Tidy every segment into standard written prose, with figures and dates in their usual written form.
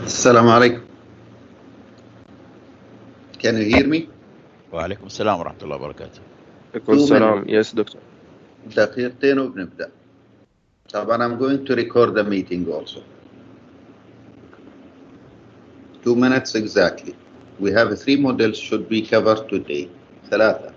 السلام عليكم. Can you hear me? وعليكم السلام ورحمة الله وبركاته. عليكم السلام. يس دكتور. دقيقتين وبنبدأ. طبعا I'm going to record the meeting also. 2 minutes exactly. We have 3 models should be covered today. 3.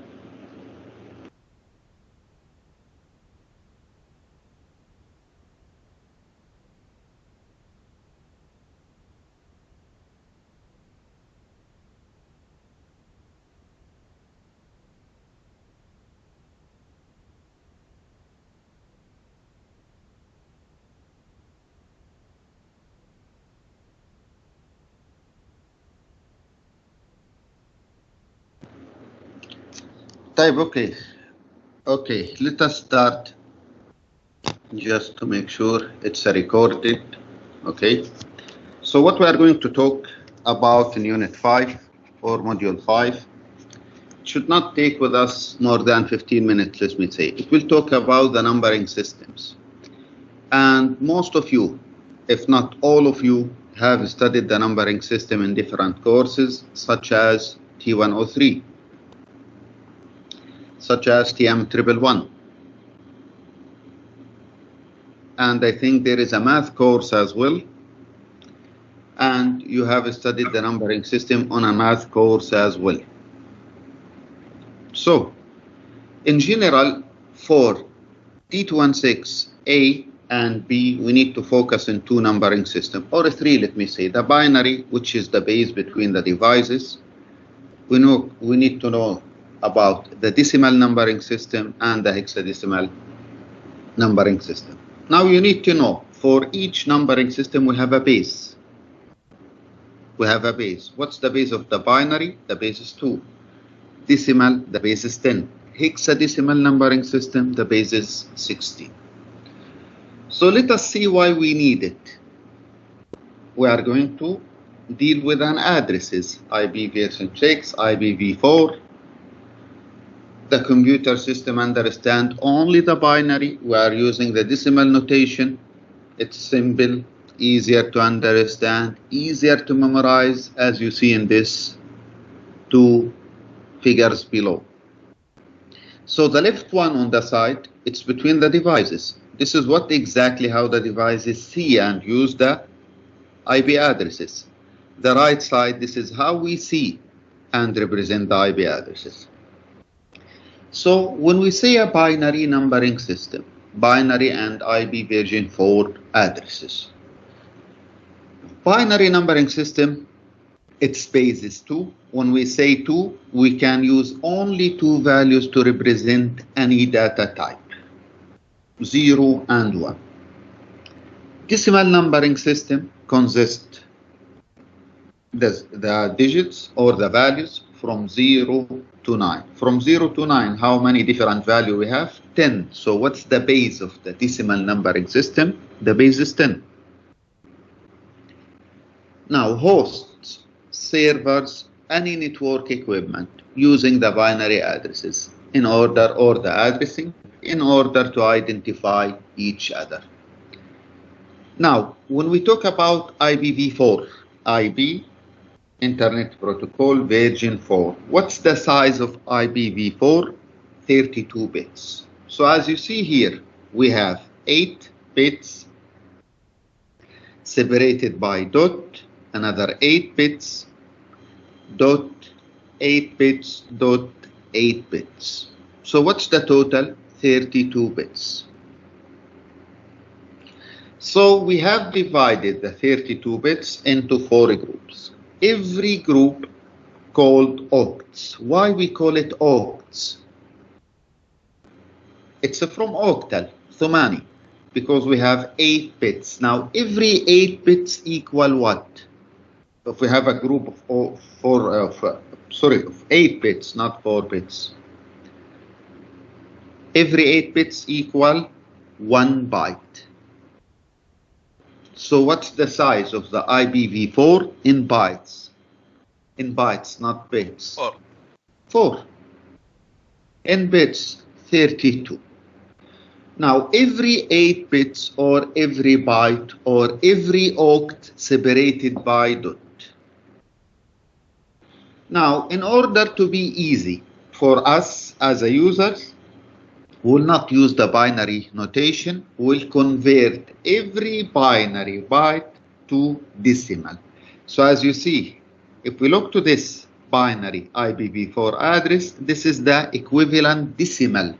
طيب okay, let us start just to make sure it's recorded. Okay, so what we are going to talk about in unit 5 or module 5 should not take with us more than 15 minutes, let me say. It will talk about the numbering systems, and most of you, if not all of you, have studied the numbering system in different courses such as T103, such as TM111, and I think there is a math course as well, and you have studied the numbering system on a math course as well. So, in general, for T216A and B, we need to focus on 2 numbering systems, or 3, let me say. The binary, which is the base between the devices. We need to know about the decimal numbering system and the hexadecimal numbering system. Now you need to know, for each numbering system we have a base. We have a base. What's the base of the binary? The base is 2. Decimal, the base is 10. Hexadecimal numbering system, the base is 16. So let us see why we need it. We are going to deal with an addresses, IPv6, IPv4. The computer system understands only the binary. We are using the decimal notation. It's simple, easier to understand, easier to memorize, as you see in this 2 figures below. So the left one on the side, it's between the devices. This is what exactly how the devices see and use the IP addresses. The right side, this is how we see and represent the IP addresses. So when we say a binary numbering system, binary and IP version 4 addresses. Binary numbering system, its base is 2. When we say 2, we can use only 2 values to represent any data type, 0 and 1. Decimal numbering system consists the digits or the values from 0 to 9. From 0 to 9, how many different values we have? 10. So what's the base of the decimal numbering system? The base is 10. Now hosts, servers, any network equipment using the binary addresses in order, or the addressing in order to identify each other. Now when we talk about IPv4, IP Internet Protocol version 4. What's the size of IPv4? 32 bits. So as you see here, we have 8 bits separated by dot, another 8 bits, dot, 8 bits, dot, 8 bits. So what's the total? 32 bits. So we have divided the 32 bits into 4 groups. Every group called octs. Why we call it octs? It's from octal, thumani, because we have 8 bits. Now every 8 bits equal what? If we have a group of 8 bits, not 4 bits. Every 8 bits equal 1 byte. So what's the size of the IPv4 in bytes? In bytes, not bits. 4. In bits, 32. Now, every 8 bits or every byte or every oct separated by dot. Now, in order to be easy for us as a users, we'll not use the binary notation. We'll convert every binary byte to decimal. So as you see, if we look to this binary IPv4 address, this is the equivalent decimal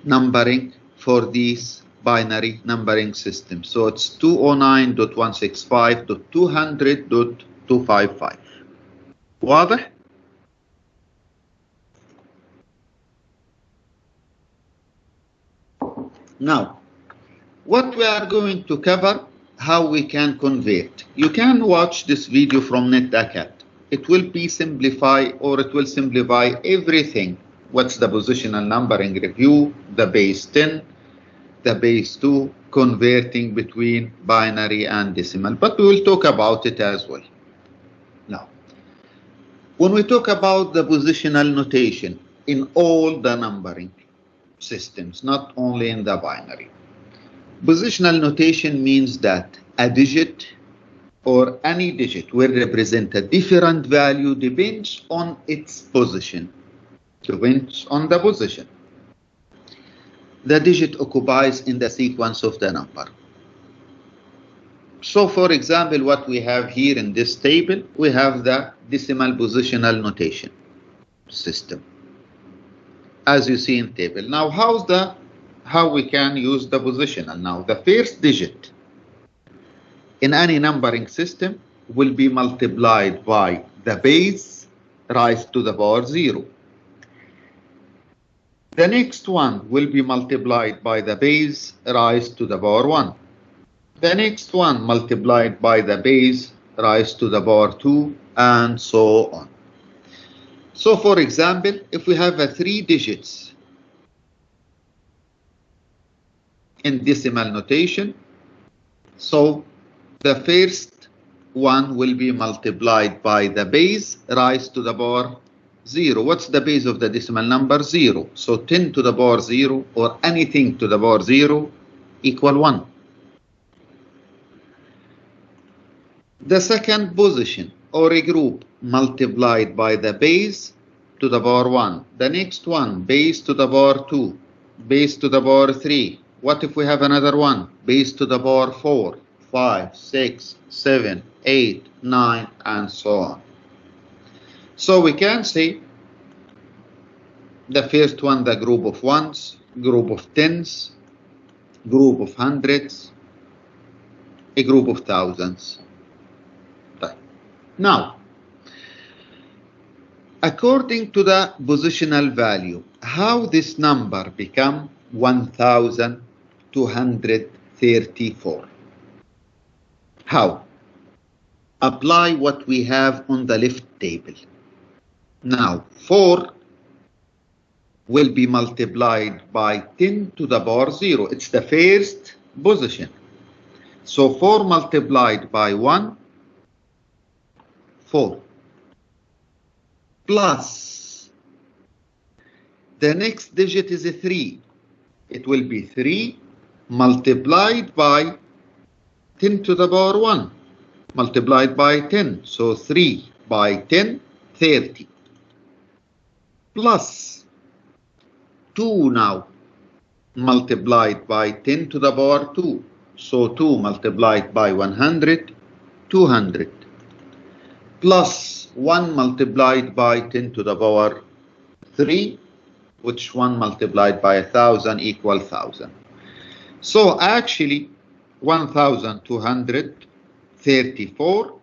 numbering for these binary numbering system. So it's 209.165.200.255. واضح؟ Now, what we are going to cover, how we can convert. You can watch this video from NetAcad. It will be simplify, or it will simplify everything. What's the positional numbering review, the base 10, the base 2, converting between binary and decimal. But we will talk about it as well. Now, when we talk about the positional notation in all the numbering systems, not only in the binary. Positional notation means that a digit or any digit will represent a different value depends on its position. Depends on the position the digit occupies in the sequence of the number. So for example, what we have here in this table, we have the decimal positional notation system, as you see in table. Now, how we can use the positional? Now, the first digit in any numbering system will be multiplied by the base raised to the power 0. The next one will be multiplied by the base raised to the power 1. The next one multiplied by the base raised to the power 2, and so on. So for example, if we have 3 digits in decimal notation, so the first one will be multiplied by the base raised to the power 0. What's the base of the decimal number? 0. So 10 to the power 0 or anything to the power 0 equal 1. The second position or a group multiplied by the base to the power 1. The next one, base to the power 2, base to the power 3. What if we have another one? Base to the power 4, 5, 6, 7, 8, 9, and so on. So we can say the first one, the group of ones, group of tens, group of hundreds, a group of thousands. Now, according to the positional value, how this number become 1234? How? Apply what we have on the left table. Now, 4 will be multiplied by 10 to the power 0. It's the first position. So 4 multiplied by 1, 4. Plus, the next digit is a 3. It will be 3 multiplied by 10 to the power 1, multiplied by 10. So 3 by 10, 30. Plus 2 now, multiplied by 10 to the power 2. So 2 multiplied by 100, 200. Plus 1 multiplied by 10 to the power 3, which 1 multiplied by 1,000 equal 1,000. So actually 1234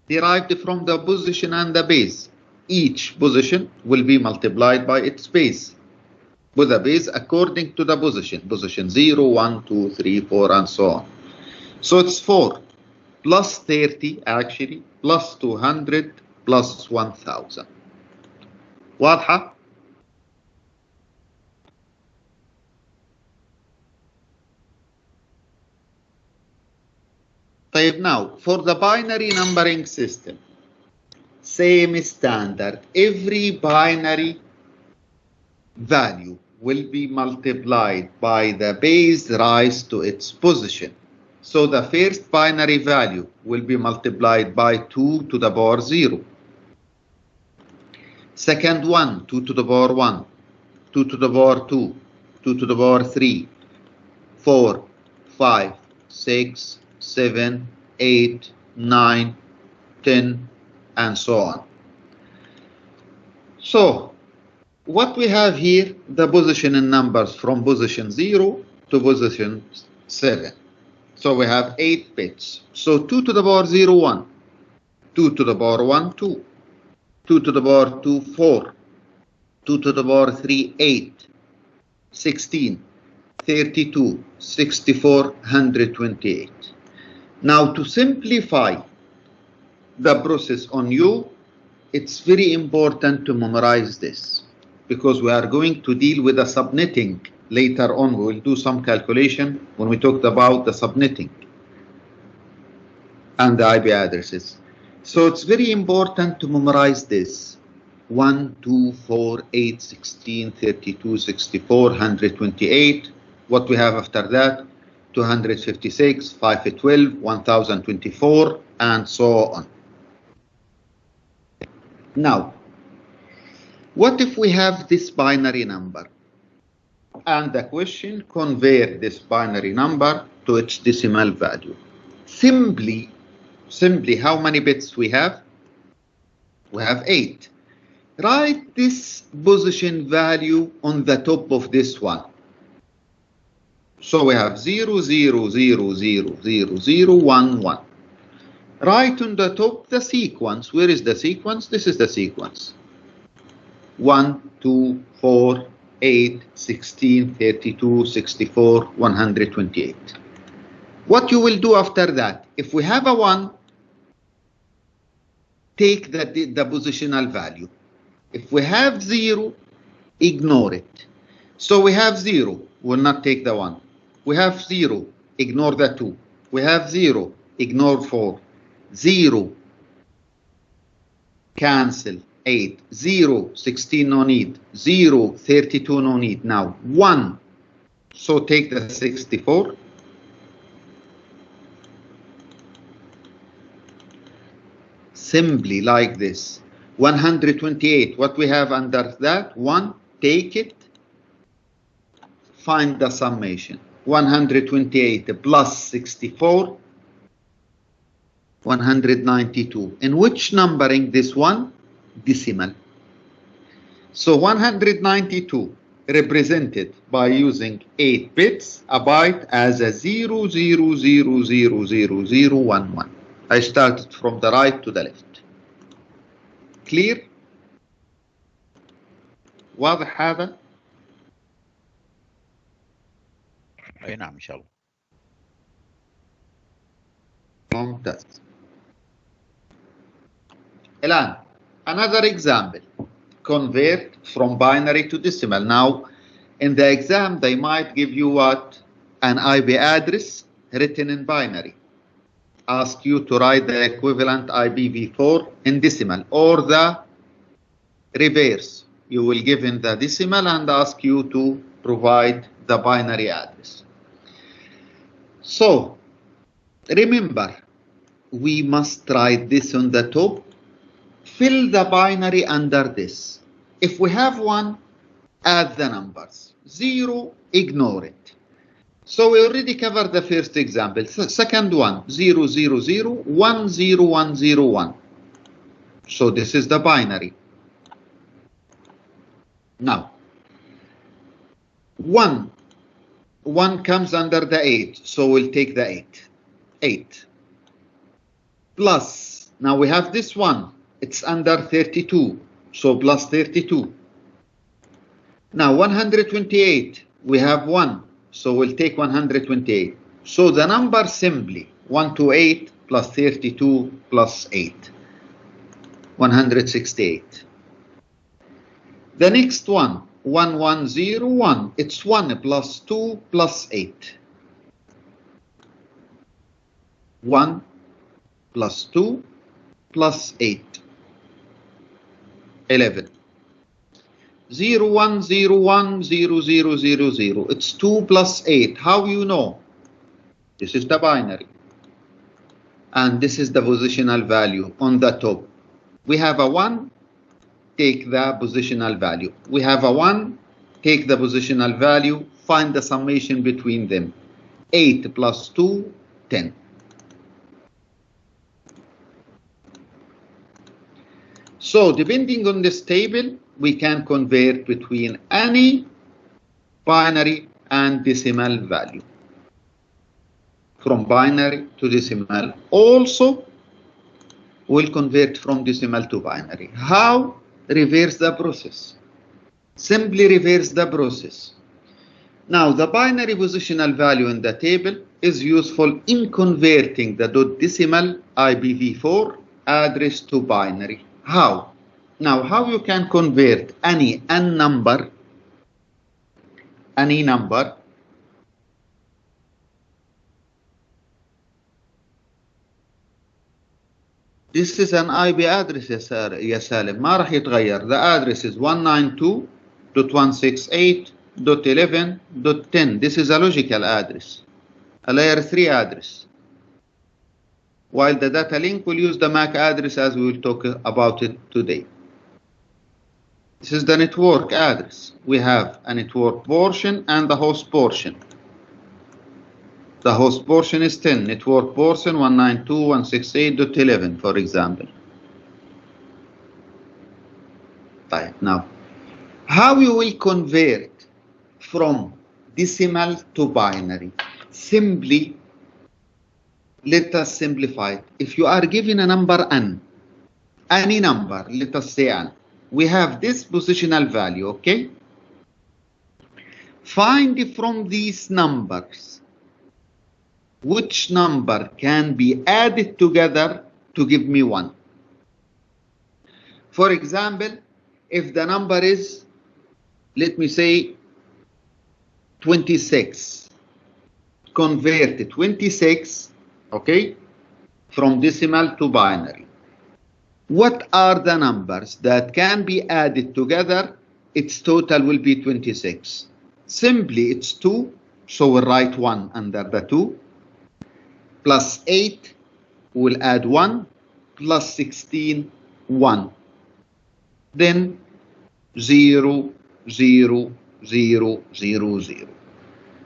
derived from the position and the base. Each position will be multiplied by its base, with a base according to the position. Position 0, 1, 2, 3, 4, and so on. So it's 4 plus 30 actually, plus 200 plus 1,000. واضحة؟ طيب, now for the binary numbering system, same standard. Every binary value will be multiplied by the base rise to its position. So the first binary value will be multiplied by 2 to the power 0. Second one, 2 to the power 1, 2 to the power 2, 2 to the power 3, 4, 5, 6, 7, 8, 9, 10, and so on. So, what we have here, the position in numbers from position 0 to position 7. So we have 8 bits. So 2 to the power 0, 1, 2 to the power 1, 2, 2 to the power 2, 4, 2 to the power 3, 8, 16, 32, 64, 128. Now to simplify the process on you, it's very important to memorize this, because we are going to deal with the subnetting later on. We will do some calculation when we talked about the subnetting and the IP addresses. So it's very important to memorize this. 1, 2, 4, 8, 16, 32, 64, 128. What we have after that? 256, 512, 1024, and so on. Now, what if we have this binary number? And the question, convert this binary number to its decimal value. Simply, how many bits we have? We have 8. Write this position value on the top of this one. So we have 0, 0, 0, 0, 0, 0, 1, 1. Write on the top the sequence. Where is the sequence? This is the sequence. 1, 2, 4, 8, 16, 32, 64, 128. What you will do after that, if we have a 1, take the positional value. If we have 0, ignore it. So we have 0, will not take the 1. We have 0, ignore the 2. We have 0, ignore 4. 0, cancel, 8. 0, 16, no need. 0, 32, no need. Now 1, so take the 64. Simply like this. 128, what we have under that? 1, take it, find the summation. 128 plus 64, 192. In which numbering this one? Decimal. So 192 represented by using 8 bits, a byte as a 00000011. I started from the right to the left. Clear؟ واضح هذا؟ اي نعم ان شاء الله. ممتاز. الآن another example. Convert from binary to decimal. Now in the exam they might give you what? An IP address written in binary. Ask you to write the equivalent IPv4 in decimal, or the reverse. You will give in the decimal and ask you to provide the binary address. So remember, we must write this on the top. Fill the binary under this. If we have 1, add the numbers. 0, ignore it. So we already covered the first example. Second one, 0, 0, 0, 1, 0, 1, 0, 1. So this is the binary. Now, 1 comes under the 8, so we'll take the 8. 8 plus, now we have this one, it's under 32, so plus 32. Now 128, we have 1, so we'll take 128. So the number simply 128 plus 32 plus 8, 168. The next one, 1101, it's 1 plus 2 plus 8. 1 plus 2 plus 8. 11. 01, 01, 0, 0, 0, 0. It's 2 plus 8. How you know? This is the binary. And this is the positional value on the top. We have a 1, take the positional value. We have a 1, take the positional value, find the summation between them. 8 plus 2, 10. So depending on this table, we can convert between any binary and decimal value. From binary to decimal. Also, we'll convert from decimal to binary. How? Reverse the process. Simply reverse the process. Now, the binary positional value in the table is useful in converting the .decimal IPv4 address to binary. How? Now, how you can convert any number, this is an IP address يا سالم ما راح يتغير. The address is 192.168.11.10. This is a logical address, a layer 3 address. While the data link will use the MAC address as we will talk about it today. This is the network address. We have a network portion and the host portion. The host portion is 10, network portion 192.168.11, for example. Right, now, how you will convert from decimal to binary? Simply, let us simplify it. If you are given a number n, any number, let us say n, we have this positional value, okay? Find from these numbers which number can be added together to give me 1. For example, if the number is, let me say, 26, convert 26, okay, from decimal to binary. What are the numbers that can be added together? Its total will be 26. Simply, it's 2, so we'll write 1 under the 2. Plus 8, we'll add 1. Plus 16, 1. Then 0, 0, 0, 0, 0.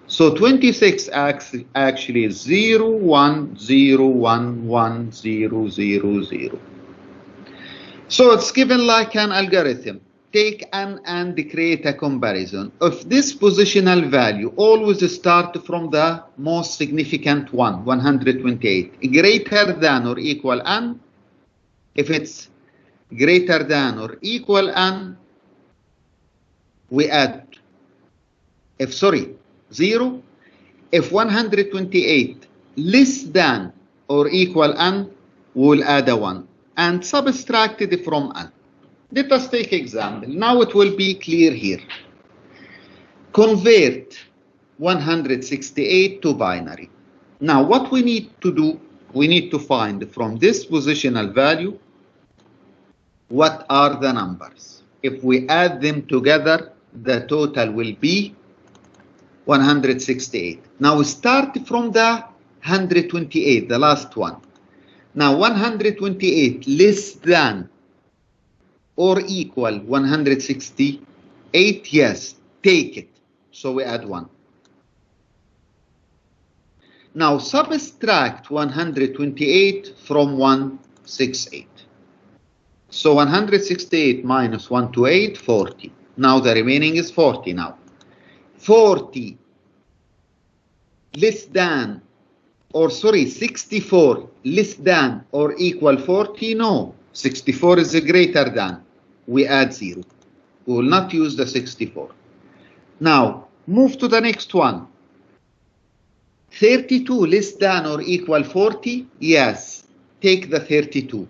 So 26 actually is 0, 1, 0, 1, 1, 0, 0, 0. So it's given like an algorithm. Take an and create a comparison. If this positional value always start from the most significant one, 128, greater than or equal n. If it's greater than or equal n, we add, 0. If 128 less than or equal n, we'll add a 1 and subtracted from n. Let us take example. Now it will be clear here. Convert 168 to binary. Now what we need to do, we need to find from this positional value what are the numbers. If we add them together, the total will be 168. Now we start from the 128, the last one. Now 128 less than or equal 168, yes, take it. So we add 1. Now subtract 128 from 168. So 168 minus 128, 40. Now the remaining is 40 now. 40 less than, or 64 less than or equal 40? No, 64 is greater than. We add 0. We will not use the 64. Now, move to the next one. 32 less than or equal 40? Yes, take the 32.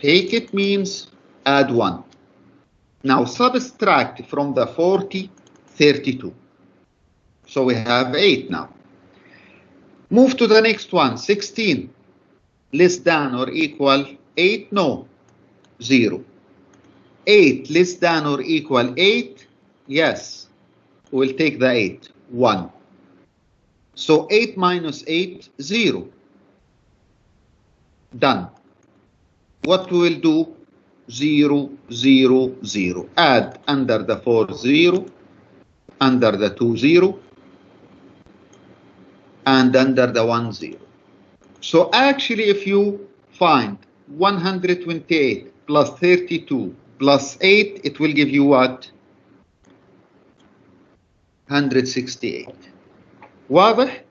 Take it means add 1. Now subtract from the 40, 32. So we have 8 now. Move to the next one. 16 less than or equal 8? No, 0. 8 less than or equal 8? Yes, we'll take the 8, 1. So 8 minus 8, 0. Done. What we will do? 0, 0, 0. Add under the 4, 0, under the 2, 0, and under the 1, 0. So actually, if you find 128 plus 32 plus 8, it will give you what? 168. واضح؟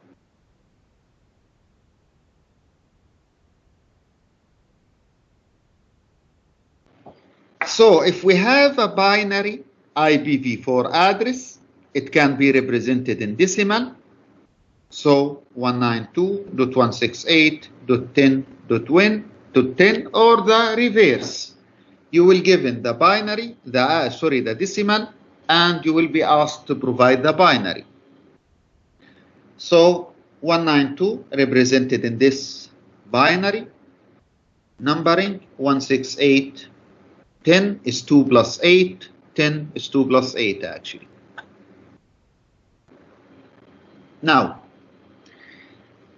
So if we have a binary IPv4 address, it can be represented in decimal. So 192.168.10.10 or the reverse. You will given the binary, the decimal, and you will be asked to provide the binary. So 192 represented in this binary, numbering 168. 10 is 2 plus 8. 10 is 2 plus 8 actually. Now,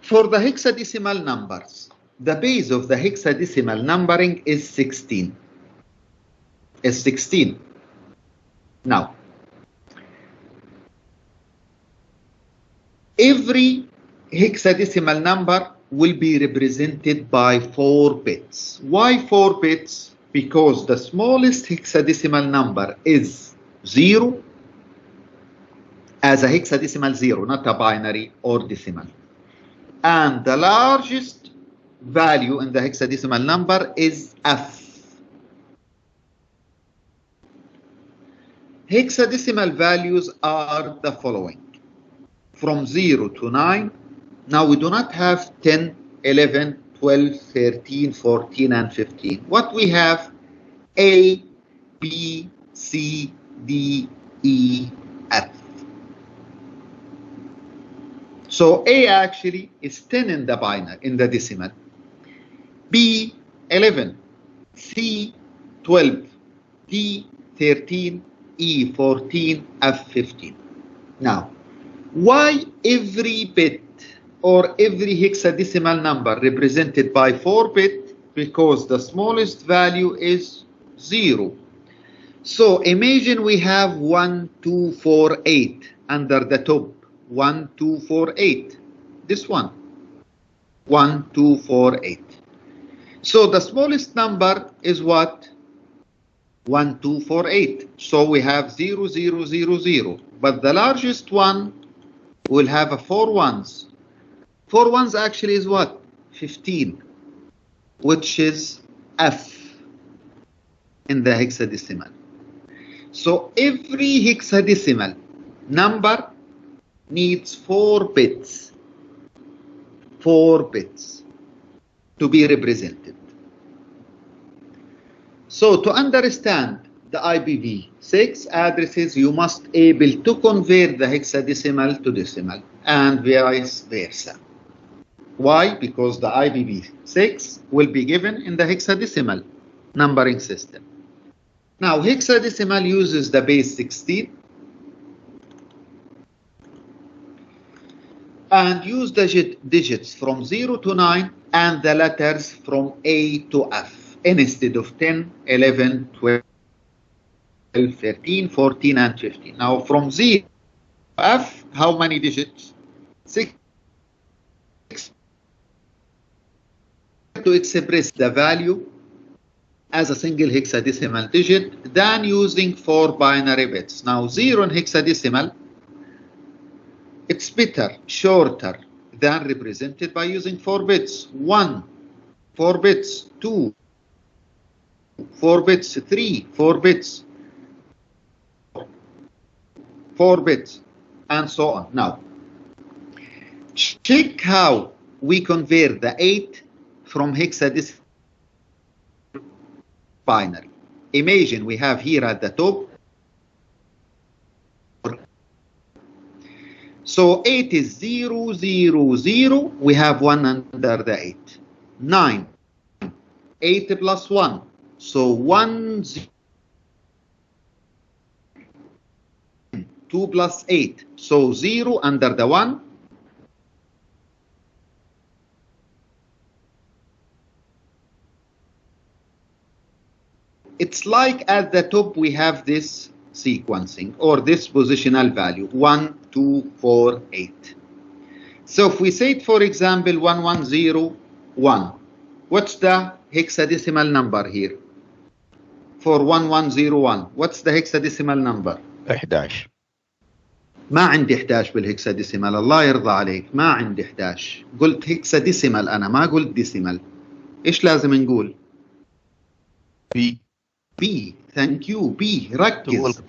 for the hexadecimal numbers, the base of the hexadecimal numbering is 16. Is 16. Now, every hexadecimal number will be represented by 4 bits. Why 4 bits? Because the smallest hexadecimal number is 0 as a hexadecimal 0, not a binary or decimal. And the largest value in the hexadecimal number is F. Hexadecimal values are the following. From 0 to 9, now we do not have 10, 11, 12, 13, 14, and 15. What we have? A, B, C, D, E, F. So A actually is 10 in the binary, in the decimal. B, 11. C, 12. D, 13. E, 14. F, 15. Now, why every bit or every hexadecimal number represented by 4 bits? Because the smallest value is 0. So imagine we have 1248 under the top. 1248. This one. 1248. So the smallest number is what? 1248. So we have 0, 0, 0, 0. But the largest one will have a 4 ones. 4 ones actually is what? 15, which is F in the hexadecimal. So every hexadecimal number needs 4 bits. 4 bits to be represented. So to understand the IPv6 addresses, you must able to convert the hexadecimal to decimal and vice versa. Why? Because the IPv6 will be given in the hexadecimal numbering system. Now, hexadecimal uses the base 16 and use the digits from 0 to 9 and the letters from A to F instead of 10, 11, 12, 13, 14, and 15. Now, from 0 to F, how many digits? 6. To express the value as a single hexadecimal digit than using 4 binary bits. Now 0 in hexadecimal, it's better, shorter than represented by using 4 bits. 1, 4 bits, 2, 4 bits, 3, 4 bits, 4 bits, and so on. Now, check how we convert the 8 from hexadecimal binary. Imagine we have here at the top. So 8 is 0, 0, 0. We have 1 under the 8. 9. 8 plus 1. So 1, 2 plus 8. So 0 under the 1. It's like at the top we have this sequencing or this positional value 1, 2, 4, 8. So if we say, for example, 1101, what's the hexadecimal number here? For 1101, what's the hexadecimal number? 11. ما عندي 11 بالهكساديسيمال، الله يرضى عليك، ما عندي 11. قلت هكساديسيمال أنا، ما قلت ديسيمال. إيش لازم نقول؟ بي. بي. ثانك يو. بي. ركز.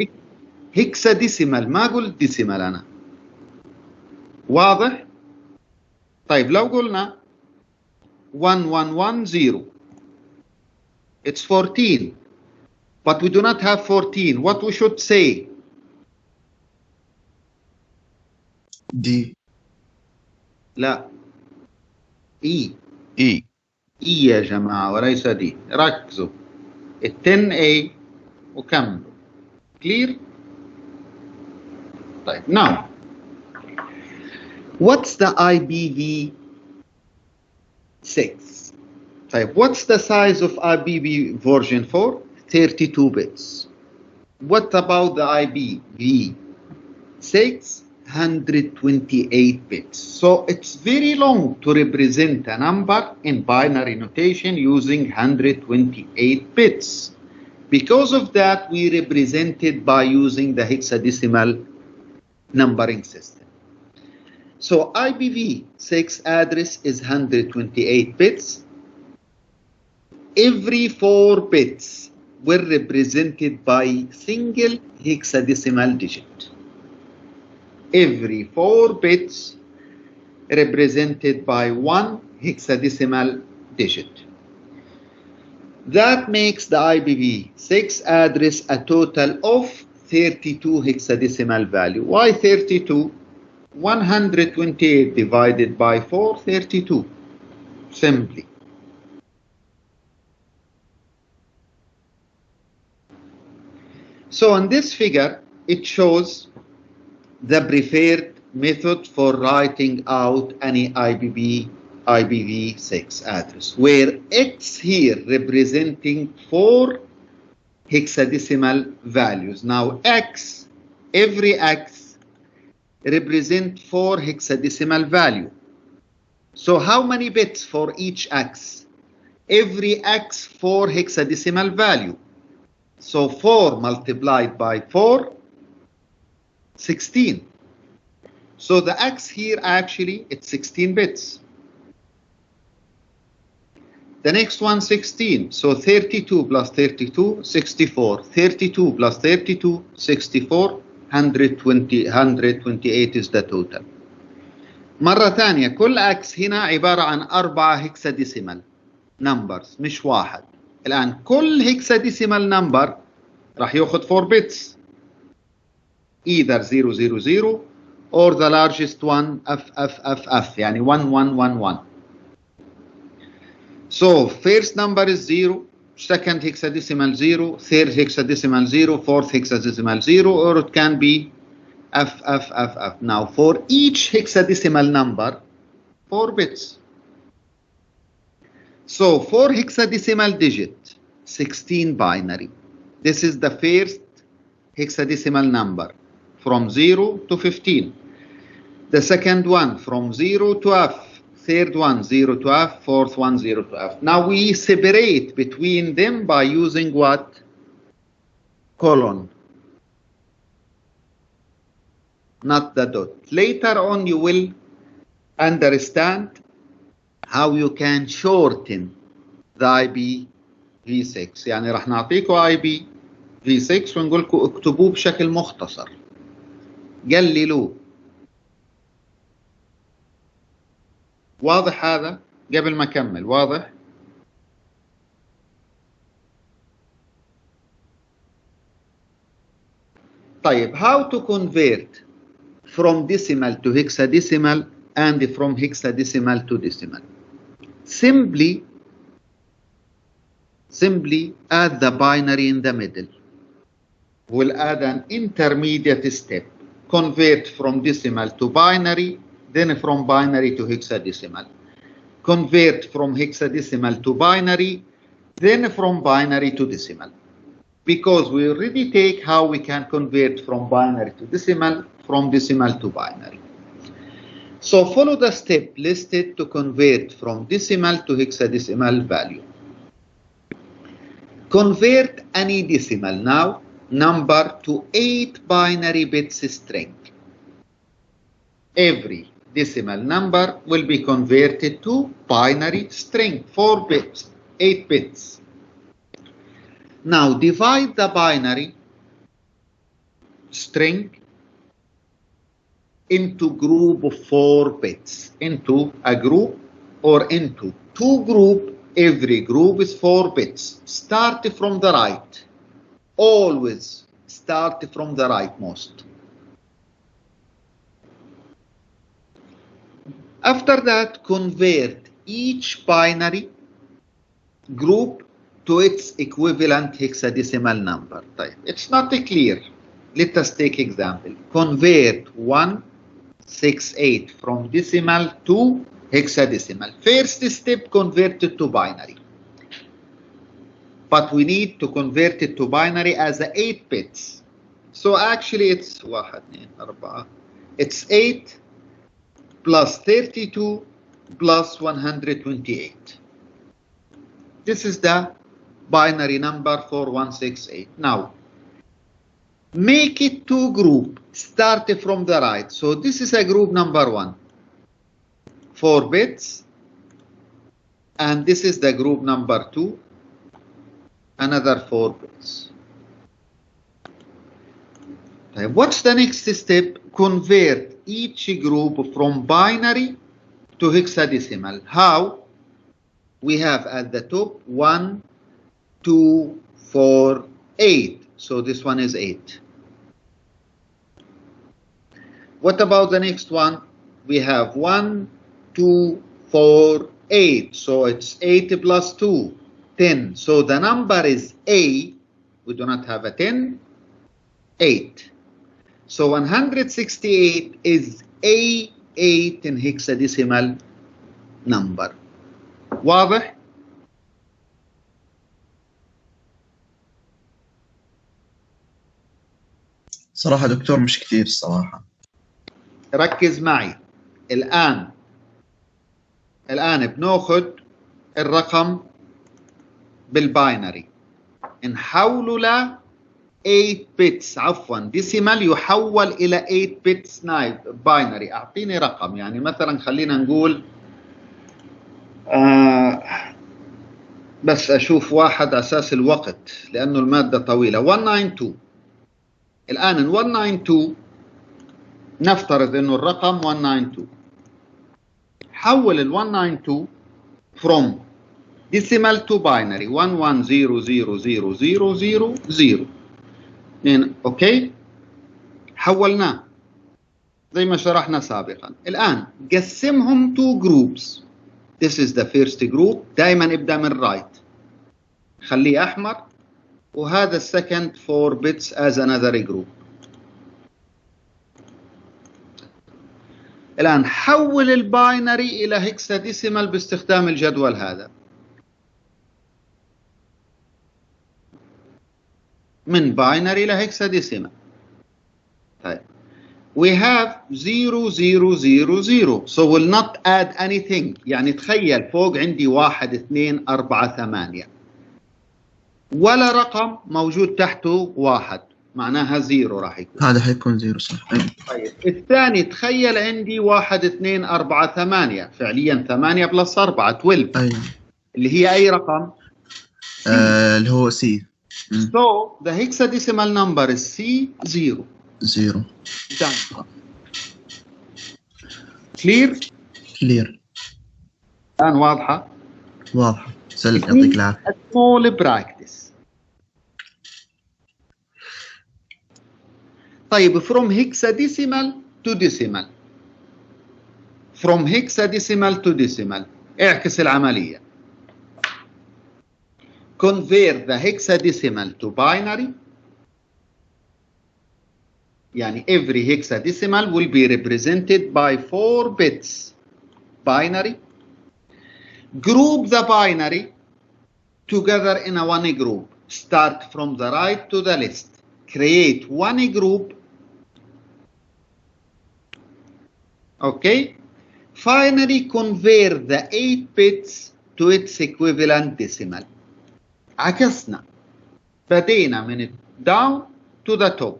هكساديسيمال، ما قلت ديسيمال أنا. واضح؟ طيب لو قلنا 1110 it's 14 but we do not have 14, what we should say? دي. لا. اي. اي. اي يا جماعة وليس دي. ركزوا. 10A وكملوا. clear؟ طيب now what's the IPv 6? طيب what's the size of IPv version 4? 32 bits. What about the IPv 6? 128 bits. So it's very long to represent a number in binary notation using 128 bits. Because of that, we represent it by using the hexadecimal numbering system. So IPv6 address is 128 bits. Every 4 bits were represented by single hexadecimal digit. Every 4 bits represented by one hexadecimal digit. That makes the IPv6 address a total of 32 hexadecimal value. Why 32? 128 divided by 4, 32. Simply. So in this figure, it shows the preferred method for writing out any IPv6 address, where X here representing 4 hexadecimal values. Now X, every X represent 4 hexadecimal value. So how many bits for each X? Every X 4 hexadecimal value. So 4 multiplied by 4, 16. So the X here actually it's 16 bits. The next one 16. So 32 plus 32, 64. 32 plus 32, 64. 128 is the total. مرة ثانية كل X هنا عبارة عن 4 hexadecimal numbers مش واحد. الآن كل hexadecimal number راح يأخذ 4 bits. Either 000 or the largest one FFFF يعني 1111. So first number is 0, second hexadecimal 0, third hexadecimal 0, fourth hexadecimal 0, or it can be FFFF. Now for each hexadecimal number 4 bits. So 4 hexadecimal digit 16 binary. This is the first hexadecimal number from 0 to 15. The second one from 0 to F. Third one 0 to F. Fourth one 0 to F. Now we separate between them by using what? Colon. Not the dot. Later on you will understand how you can shorten the IPv6. يعني راح نعطيكم IPv6 ونقول لكم اكتبوه بشكل مختصر. قللوه. واضح هذا؟ قبل ما أكمل واضح؟ طيب how to convert from decimal to hexadecimal and from hexadecimal to decimal? Simply add the binary in the middle. We'll add an intermediate step. convert from decimal to binary, then from binary to hexadecimal. Convert from hexadecimal to binary, then from binary to decimal. Because we already take how we can convert from binary to decimal, from decimal to binary. So follow the step listed to convert from decimal to hexadecimal value. Convert any decimal now number to 8 binary bits string. Every decimal number will be converted to binary string, 4 bits, 8 bits. Now divide the binary string into group of 4 bits, into a group or into 2 groups. Every group is 4 bits. Start from the right. Always start from the rightmost. After that, convert each binary group to its equivalent hexadecimal number. It's not clear. Let us take example. Convert 168 from decimal to hexadecimal. First step, convert it to binary. But we need to convert it to binary as 8 bits. So actually it's 8 plus 32 plus 128. This is the binary number for 168. Now, make it 2 groups. Start from the right. So this is a group number 1. 4 bits. And this is the group number 2. Another 4 bits. What's the next step? Convert each group from binary to hexadecimal. How? We have at the top 1, 2, 4, 8. So this one is 8. What about the next one? We have 1, 2, 4, 8. So it's 8 plus 2, 10. So the number is A. We do not have a 10. 8. So 168 is A8 in hexadecimal number. واضح؟ صراحة دكتور مش كثير الصراحة. ركز معي. الآن بناخذ الرقم بالباينري نحوله ل 8 بيتس، عفوا ديسيمال يحول إلى 8 بيتس باينري. أعطيني رقم، يعني مثلا خلينا نقول بس أشوف واحد أساس الوقت لأنه المادة طويلة. 192. الآن ال 192 نفترض إنه الرقم 192. حول ال 192 from decimal to binary 11000000. اوكي، حولناه زي ما شرحنا سابقا. الآن قسمهم to groups. This is the first group. دائما ابدأ من right، خليه أحمر، وهذا second 4 bits as another group. الآن حول الباينري إلى هكساديسيمال باستخدام الجدول هذا. من باينري إلى هكساديسيمال. طيب. We have 0 0 0 0. So will not add anything. يعني تخيل فوق عندي 1 2 4 8 ولا رقم موجود تحته 1، معناها 0 راح يكون. هذا حيكون 0 صح. طيب الثاني تخيل عندي 1 2 4 8، فعليا 8 بلس 4 12. أيوة. اللي هي أي رقم؟ اللي هو C. So the hexadecimal number is C0. 0. Done. Clear? Clear. الآن واضحة؟ واضحة. سلك يعطيك العافية. Small practice. طيب from hexadecimal to decimal. From hexadecimal to decimal. اعكس العملية. Convert the hexadecimal to binary. يعني every hexadecimal will be represented by 4 bits binary. Group the binary together in a one group. Start from the right to the list. Create one group. Okay. Finally, convert the 8 bits to its equivalent decimal. عكسنا. بدينا من down to the top.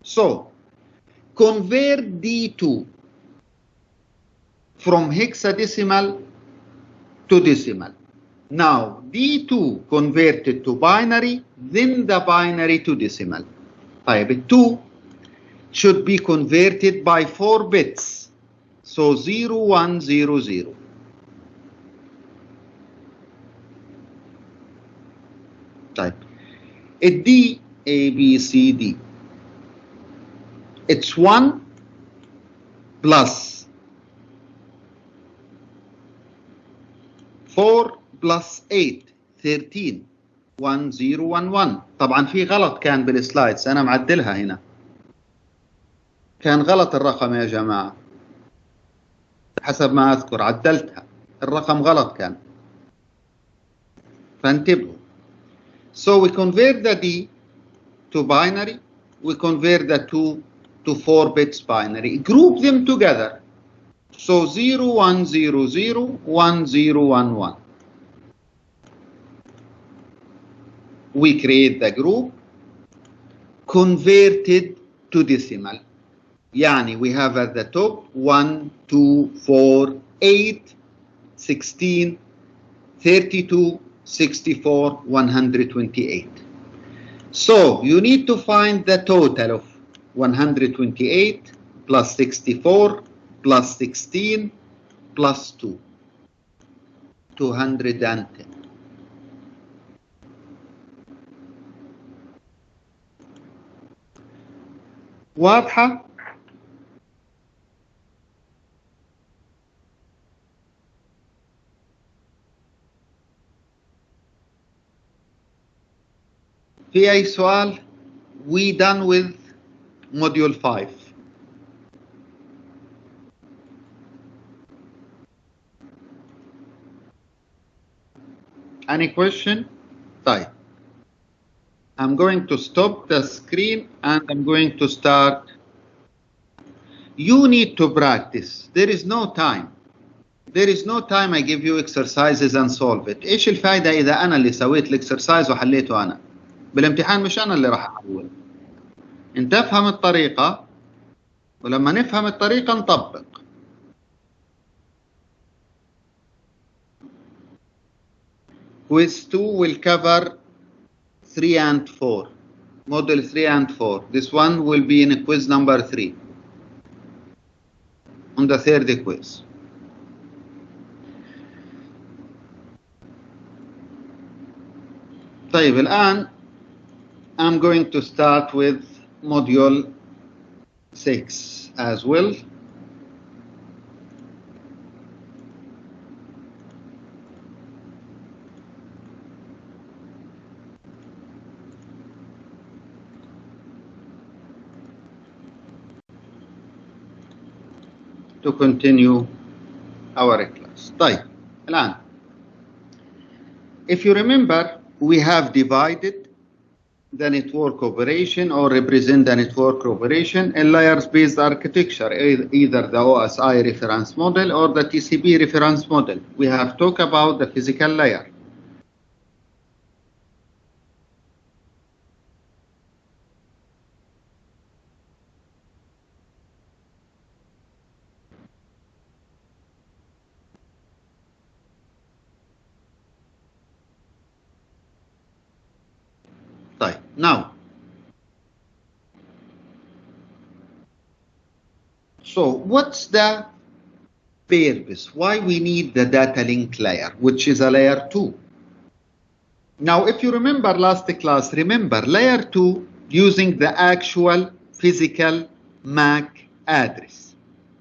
So, convert D2 from hexadecimal to decimal. Now, D2 converted to binary, then the binary to decimal. طيب, 2 should be converted by 4 bits. So, 0, 1, 0, 0. طيب, D, A, B, C, D. It's 1 plus 4 plus 8 13 1 0 1 1. طبعا في غلط كان بالسلايدز، انا معدلها هنا، كان غلط الرقم يا جماعه حسب ما اذكر، عدلتها الرقم غلط كان، فانتبهوا. So we convert the D to binary, we convert the 2 to 4 bits binary, group them together. So 0 1 0 0 1 0 1 1. We create the group, converted to decimal. Yani we have at the top 1 2 4 8 16 32 64 128. So you need to find the total of 128 plus 64 plus 16 plus 2, 210. واضحة؟ في أي سؤال؟ We done with module 5. Any question? طيب. I'm going to stop the screen and I'm going to start. You need to practice. There is no time. There is no time I give you exercises and solve it. إيش الفائدة إذا أنا اللي سويت الإكسرسايز وحليته أنا؟ بالامتحان مش أنا اللي راح أحول. أنت افهم الطريقة ولما نفهم الطريقة نطبق. Quiz 2 will cover 3 and 4. Model 3 and 4. This one will be in quiz number 3. On the third quiz. طيب الآن I'm going to start with module 6 as well. To continue our class. طيب الآن if you remember we have divided the network operation or represent the network operation in layers based architecture, either the OSI reference model or the TCP reference model. We have talked about the physical layer. Now, so what's the purpose? Why we need the data link layer, which is a layer 2? Now, if you remember last class, remember layer 2 using the actual physical MAC address,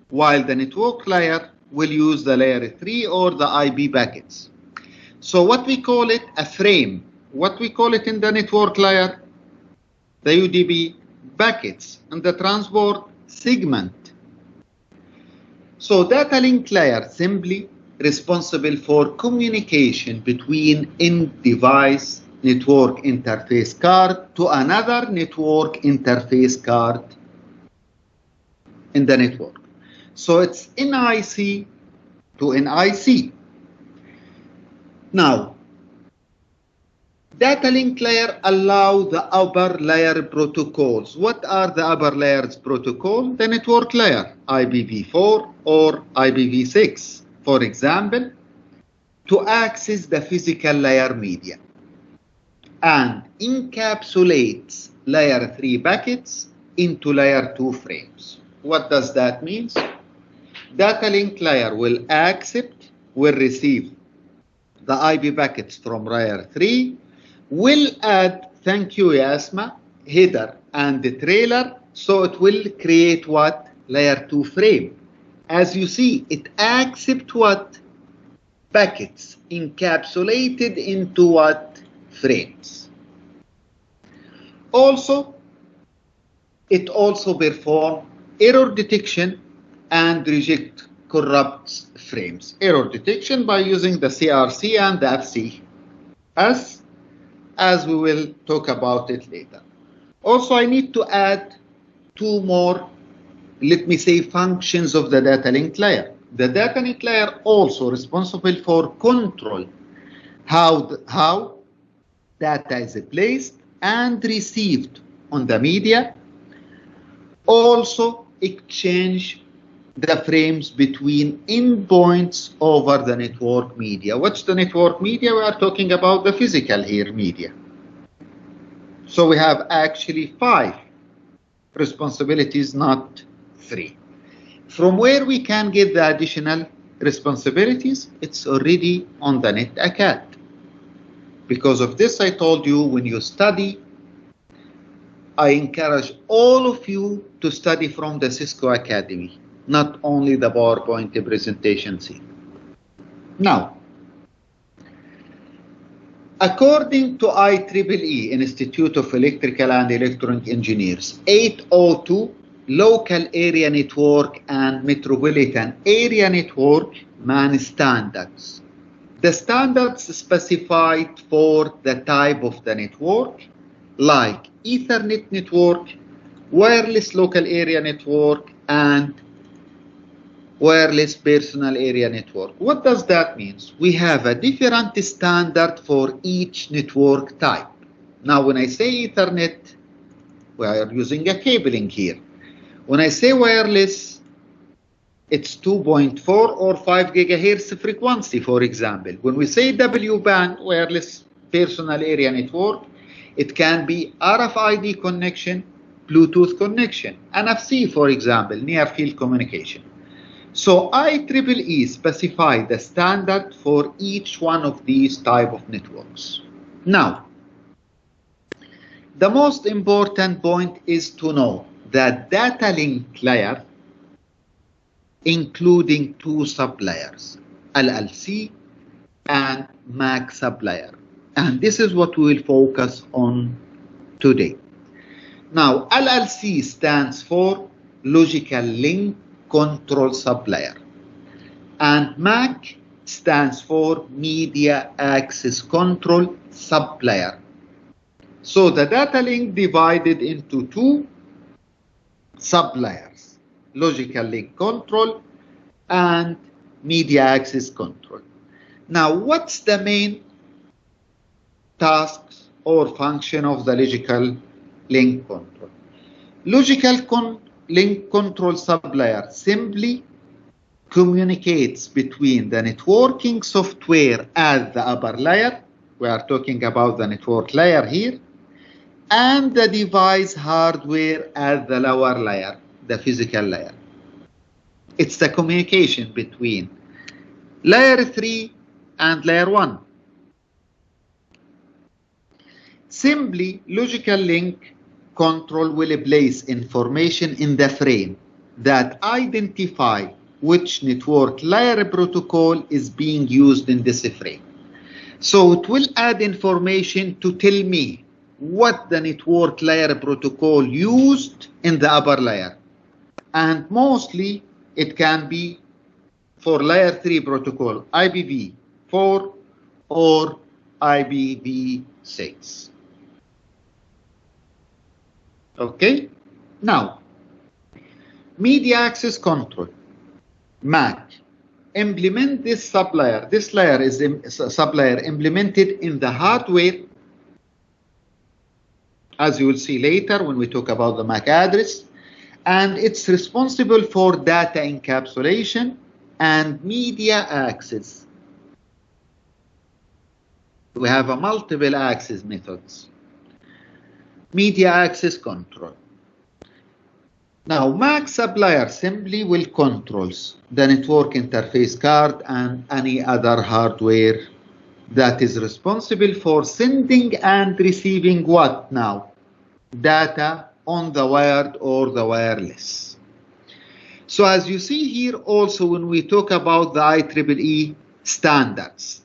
while the network layer will use the layer 3 or the IP packets. So what we call it a frame. What we call it in the network layer? The UDP, packets in the transport segment. So data link layer simply responsible for communication between in-device network interface card to another network interface card in the network. So it's NIC to NIC. Now, data link layer allow the upper layer protocols. What are the upper layers protocol? The network layer, IPv4 or IPv6, for example, to access the physical layer media and encapsulates layer 3 packets into layer 2 frames. What does that mean? Data link layer will receive the IP packets from layer 3, will add, thank you Yasma, header and the trailer, so it will create what? Layer 2 frame. As you see, it accepts what? Packets encapsulated into what? Frames. Also, it also performs error detection and reject corrupt frames. Error detection by using the CRC and the FC, as we will talk about it later. Also, I need to add two more, let me say, functions of the data link layer. The data link layer also responsible for control how data is placed and received on the media. Also exchange the frames between endpoints over the network media. What's the network media? We are talking about the physical here media. So we have actually 5 responsibilities, not 3. From where we can get the additional responsibilities? It's already on the Net Acad. Because of this, I told you when you study, I encourage all of you to study from the Cisco Academy, not only the PowerPoint presentation scene. Now, according to IEEE, Institute of Electrical and Electronic Engineers, 802 Local Area Network and Metropolitan Area Network MAN standards. The standards specified for the type of the network, like Ethernet network, wireless local area network, and wireless personal area network. What does that mean? We have a different standard for each network type. Now, when I say Ethernet, we are using a cabling here. When I say wireless, it's 2.4 or 5 gigahertz frequency, for example. When we say W-band, wireless personal area network, it can be RFID connection, Bluetooth connection, NFC, for example, near field communication. So IEEE specify the standard for each one of these type of networks. Now, the most important point is to know that data link layer, including 2 sublayers, LLC and MAC sublayer. And this is what we will focus on today. Now, LLC stands for Logical Link Control Sublayer, and MAC stands for Media Access Control Sublayer. So the data link divided into 2 sublayers, Logical Link Control and Media Access Control. Now, what's the main tasks or function of the Logical Link Control? Logical Link Control sublayer simply communicates between the networking software at the upper layer, we are talking about the network layer here, and the device hardware at the lower layer, the physical layer. It's the communication between layer 3 and layer 1. Simply, Logical Link Control will place information in the frame that identify which network layer protocol is being used in this frame. So it will add information to tell me what the network layer protocol used in the upper layer. And mostly it can be for layer 3 protocol IPv4 or IPv6. Okay, now media access control, MAC. Implement this sublayer. This layer is sublayer implemented in the hardware, as you will see later when we talk about the MAC address, and it's responsible for data encapsulation and media access. We have a multiple access methods. Media access control. Now, MAC sublayer simply will controls the network interface card and any other hardware that is responsible for sending and receiving what now? Data on the wired or the wireless. So as you see here also when we talk about the IEEE standards,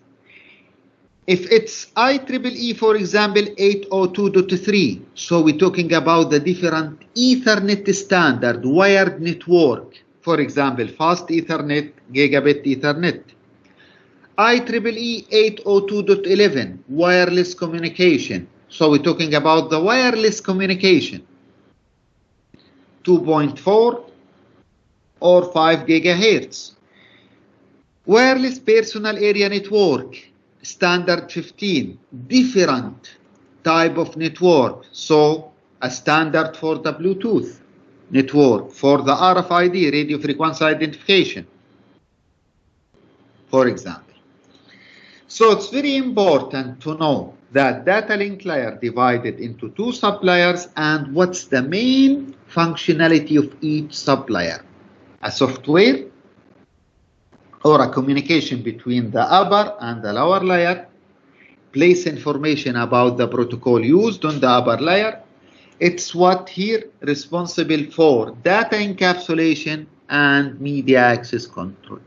if it's IEEE, for example, 802.3, so we're talking about the different Ethernet standard, wired network, for example, fast Ethernet, gigabit Ethernet. IEEE 802.11, wireless communication, so we're talking about the wireless communication, 2.4 or 5 gigahertz. Wireless personal area network, standard 15, different type of network. So a standard for the Bluetooth network, for the RFID, radio frequency identification, for example. So it's very important to know that data link layer divided into two sublayers and what's the main functionality of each sublayer. A software or a communication between the upper and the lower layer, place information about the protocol used on the upper layer. It's what here responsible for data encapsulation and media access control.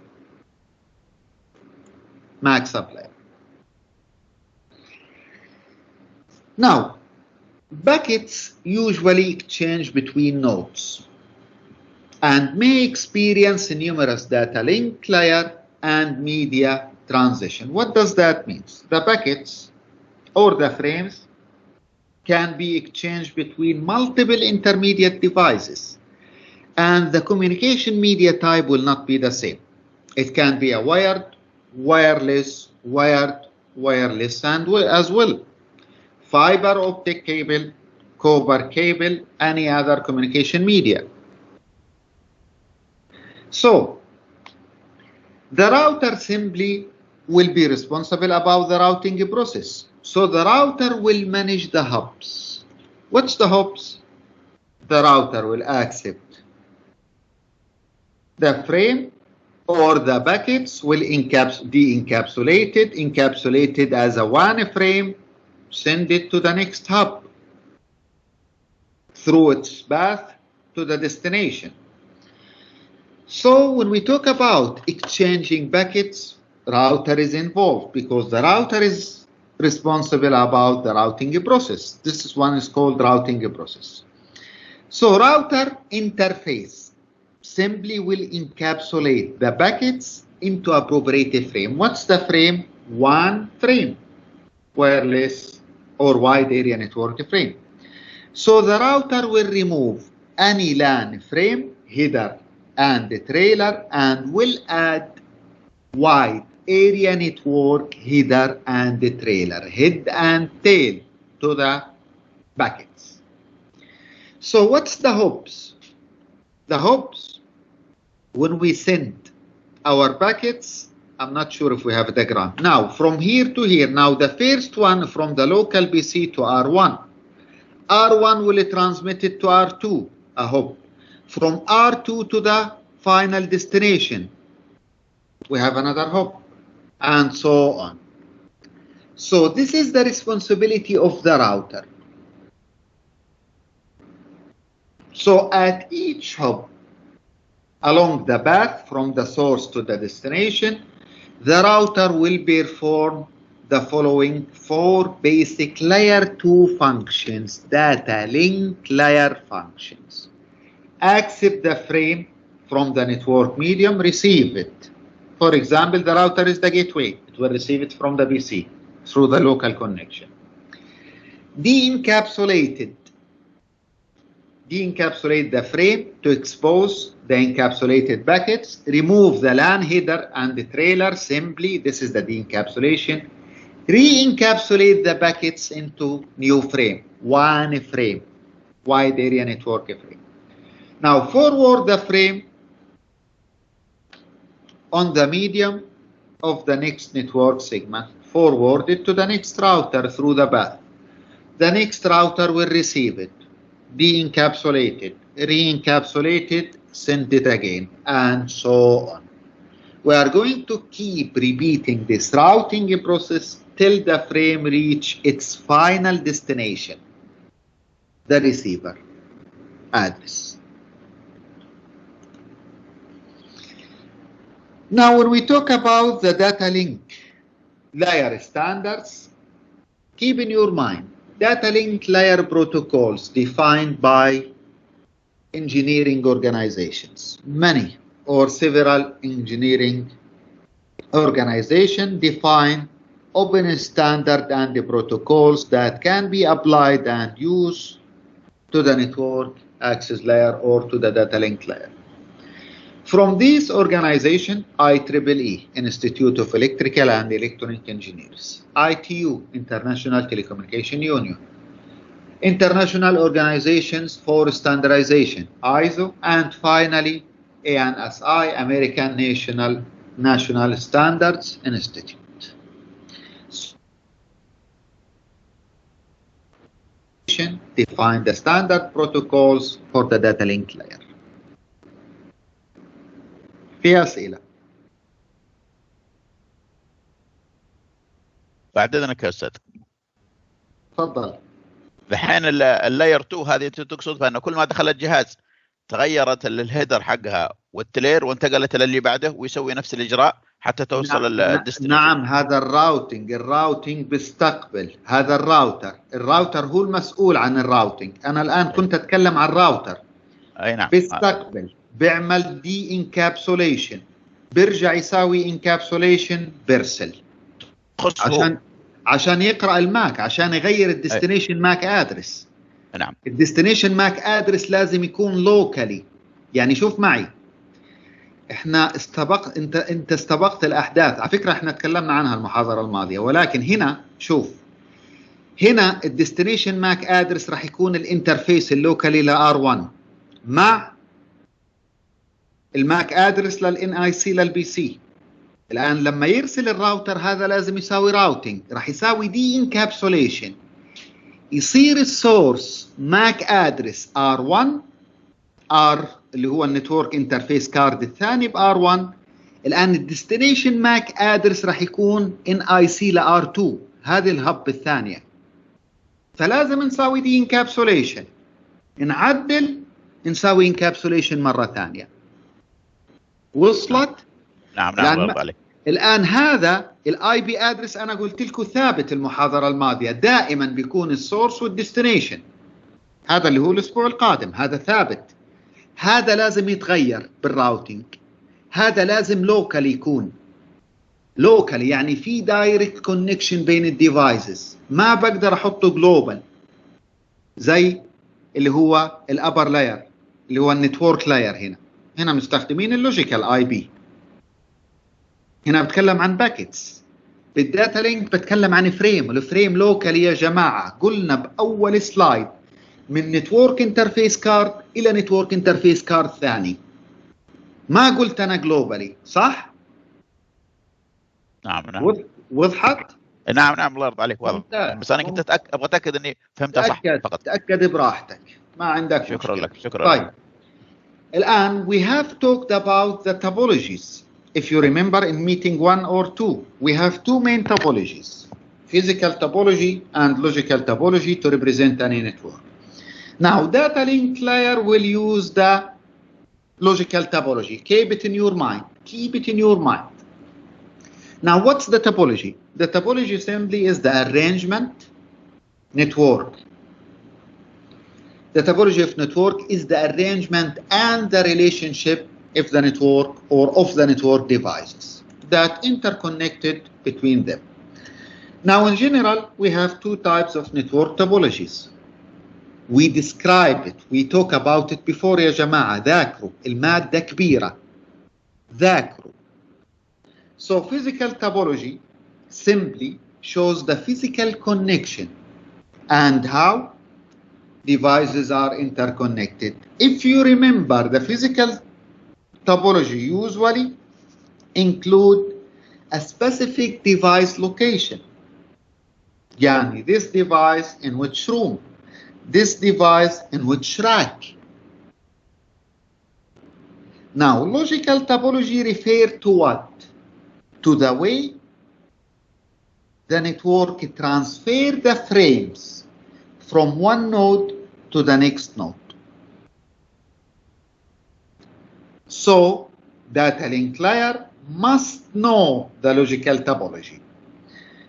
MAC sublayer. Now, packets usually exchange between nodes and may experience numerous data link layer and media transition. What does that mean? The packets or the frames can be exchanged between multiple intermediate devices, and the communication media type will not be the same. It can be a wired, wireless, wired, wireless, and as well fiber optic cable, copper cable, any other communication media. So the router simply will be responsible about the routing process. So the router will manage the hubs. What's the hubs? The router will accept the frame or the packets will encapsulated as a one frame, send it to the next hub through its path to the destination. So when we talk about exchanging packets, router is involved because the router is responsible about the routing process. This one is called routing process. So router interface simply will encapsulate the packets into appropriate frame. What's the frame? One frame, wireless or wide area network frame. So the router will remove any LAN frame, header, and the trailer and will add wide area network header and the trailer, head and tail to the packets. So what's the hubs? The hubs, when we send our packets, I'm not sure if we have a diagram. Now from here to here, now the first one from the local PC to R1. R1 will transmit it to R2, a hub. From R2 to the final destination, we have another hub, and so on. So this is the responsibility of the router. So at each hub, along the path from the source to the destination, the router will perform the following 4 basic layer 2 functions, data link layer functions. Accept the frame from the network medium, receive it. For example, the router is the gateway. It will receive it from the PC through the local connection. De-encapsulate the frame to expose the encapsulated packets. Remove the LAN header and the trailer simply. This is the de-encapsulation. Re-encapsulate the packets into new frame, one frame, wide area network frame. Now forward the frame on the medium of the next network segment. Forward it to the next router through the path. The next router will receive it, de-encapsulate it, re-encapsulate it, send it again, and so on. We are going to keep repeating this routing process till the frame reach its final destination, the receiver address. Now, when we talk about the data link layer standards, keep in your mind data link layer protocols defined by engineering organizations. Many or several engineering organizations define open standard and the protocols that can be applied and used to the network access layer or to the data link layer. From these organizations, IEEE, Institute of Electrical and Electronic Engineers, ITU, International Telecommunication Union, International Organizations for Standardization, ISO, and finally, ANSI, American National Standards Institute. Define the standard protocols for the data link layer. في أسئلة؟ بعد إذنك يا أستاذ. تفضل. الحين اللاير 2 هذه تقصد بأن كل ما دخل الجهاز تغيرت الهيدر حقها والتلير وانتقلت للي بعده ويسوي نفس الإجراء حتى توصل الديستنيشن. نعم، هذا الراوتينج بيستقبل هذا الراوتر هو المسؤول عن الراوتينج. أنا الآن كنت أتكلم عن الراوتر. أي نعم. بيستقبل، بيعمل دي انكابسوليشن، بيرجع يساوي انكابسوليشن، بيرسل عشان يقرأ الماك، عشان يغير الديستنيشن ماك ادرس. نعم. الديستنيشن ماك ادرس لازم يكون لوكالي. يعني شوف معي، احنا انت استبقت الاحداث. على فكرة احنا تكلمنا عنها المحاضرة الماضية، ولكن هنا شوف، هنا الديستنيشن ماك ادرس راح يكون الانترفيس اللوكالي ل R1 مع الماك ادرس للان اي سي للبي سي. الان لما يرسل الراوتر هذا لازم يساوي راوتينج، راح يساوي دي انكابسوليشن، يصير السورس ماك ادرس R1 اللي هو النتورك انترفيس كارد الثاني ب R1. الان الديستنيشن ماك ادرس راح يكون ان اي سي ل R2، هذه الهب الثانيه. فلازم نساوي دي انكابسوليشن، نعدل نساوي انكابسوليشن مره ثانيه. وصلت؟ نعم الله عليك. الآن هذا الاي بي ادرس انا قلت لكم ثابت المحاضرة الماضية، دائما بيكون السورس والديستنيشن. هذا اللي هو الاسبوع القادم، هذا ثابت. هذا لازم يتغير بالراوتينج. هذا لازم لوكال يكون. لوكال يعني في دايركت كونكشن بين الديفايسز، ما بقدر احطه جلوبال زي اللي هو الابر لاير اللي هو النتورك لاير. هنا مستخدمين اللوجيكال اي بي. هنا بتكلم عن باكيتس. بالداتا لينك بتكلم عن فريم، والفريم لوكال يا جماعه. قلنا باول سلايد من نتورك انترفيس كارد الى نتورك انترفيس كارد ثاني. ما قلت انا جلوبالي، صح؟ نعم. وضحت؟ نعم الله يرضى عليك، واضح. بس انا كنت ابغى اتاكد اني فهمتها صح فقط. تاكد براحتك، ما عندك شكرا مشكلة. لك. شكرا. طيب الآن we have talked about the topologies. If you remember in meeting 1 or 2, we have two main topologies, physical topology and logical topology to represent any network. Now data link layer will use the logical topology. Keep it in your mind. Now, what's the topology? The topology simply is the arrangement network. The topology of network is the arrangement and the relationship of the network or of the network devices that interconnected between them. Now, in general, we have two types of network topologies. We describe it, we talk about it before يا جماعة. ذاكروا المادة كبيرة. ذاكروا. So physical topology simply shows the physical connection and how devices are interconnected. If you remember, the physical topology usually include a specific device location. Yani this device in which room, this device in which rack. Now, logical topology refers to what? To the way the network transfers the frames from one node to the next node. So, data link layer must know the logical topology.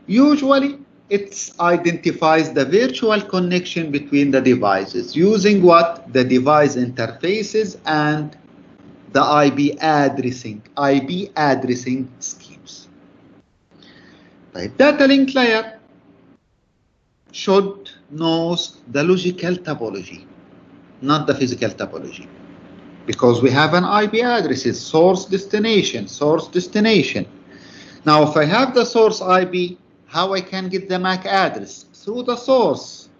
Usually, it identifies the virtual connection between the devices using what? The device interfaces and the IP addressing schemes. The data link layer should know the logical topology, not the physical topology, because we have an IP addresses, source destination. Now, if I have the source IP, how I can get the MAC address? Through the source,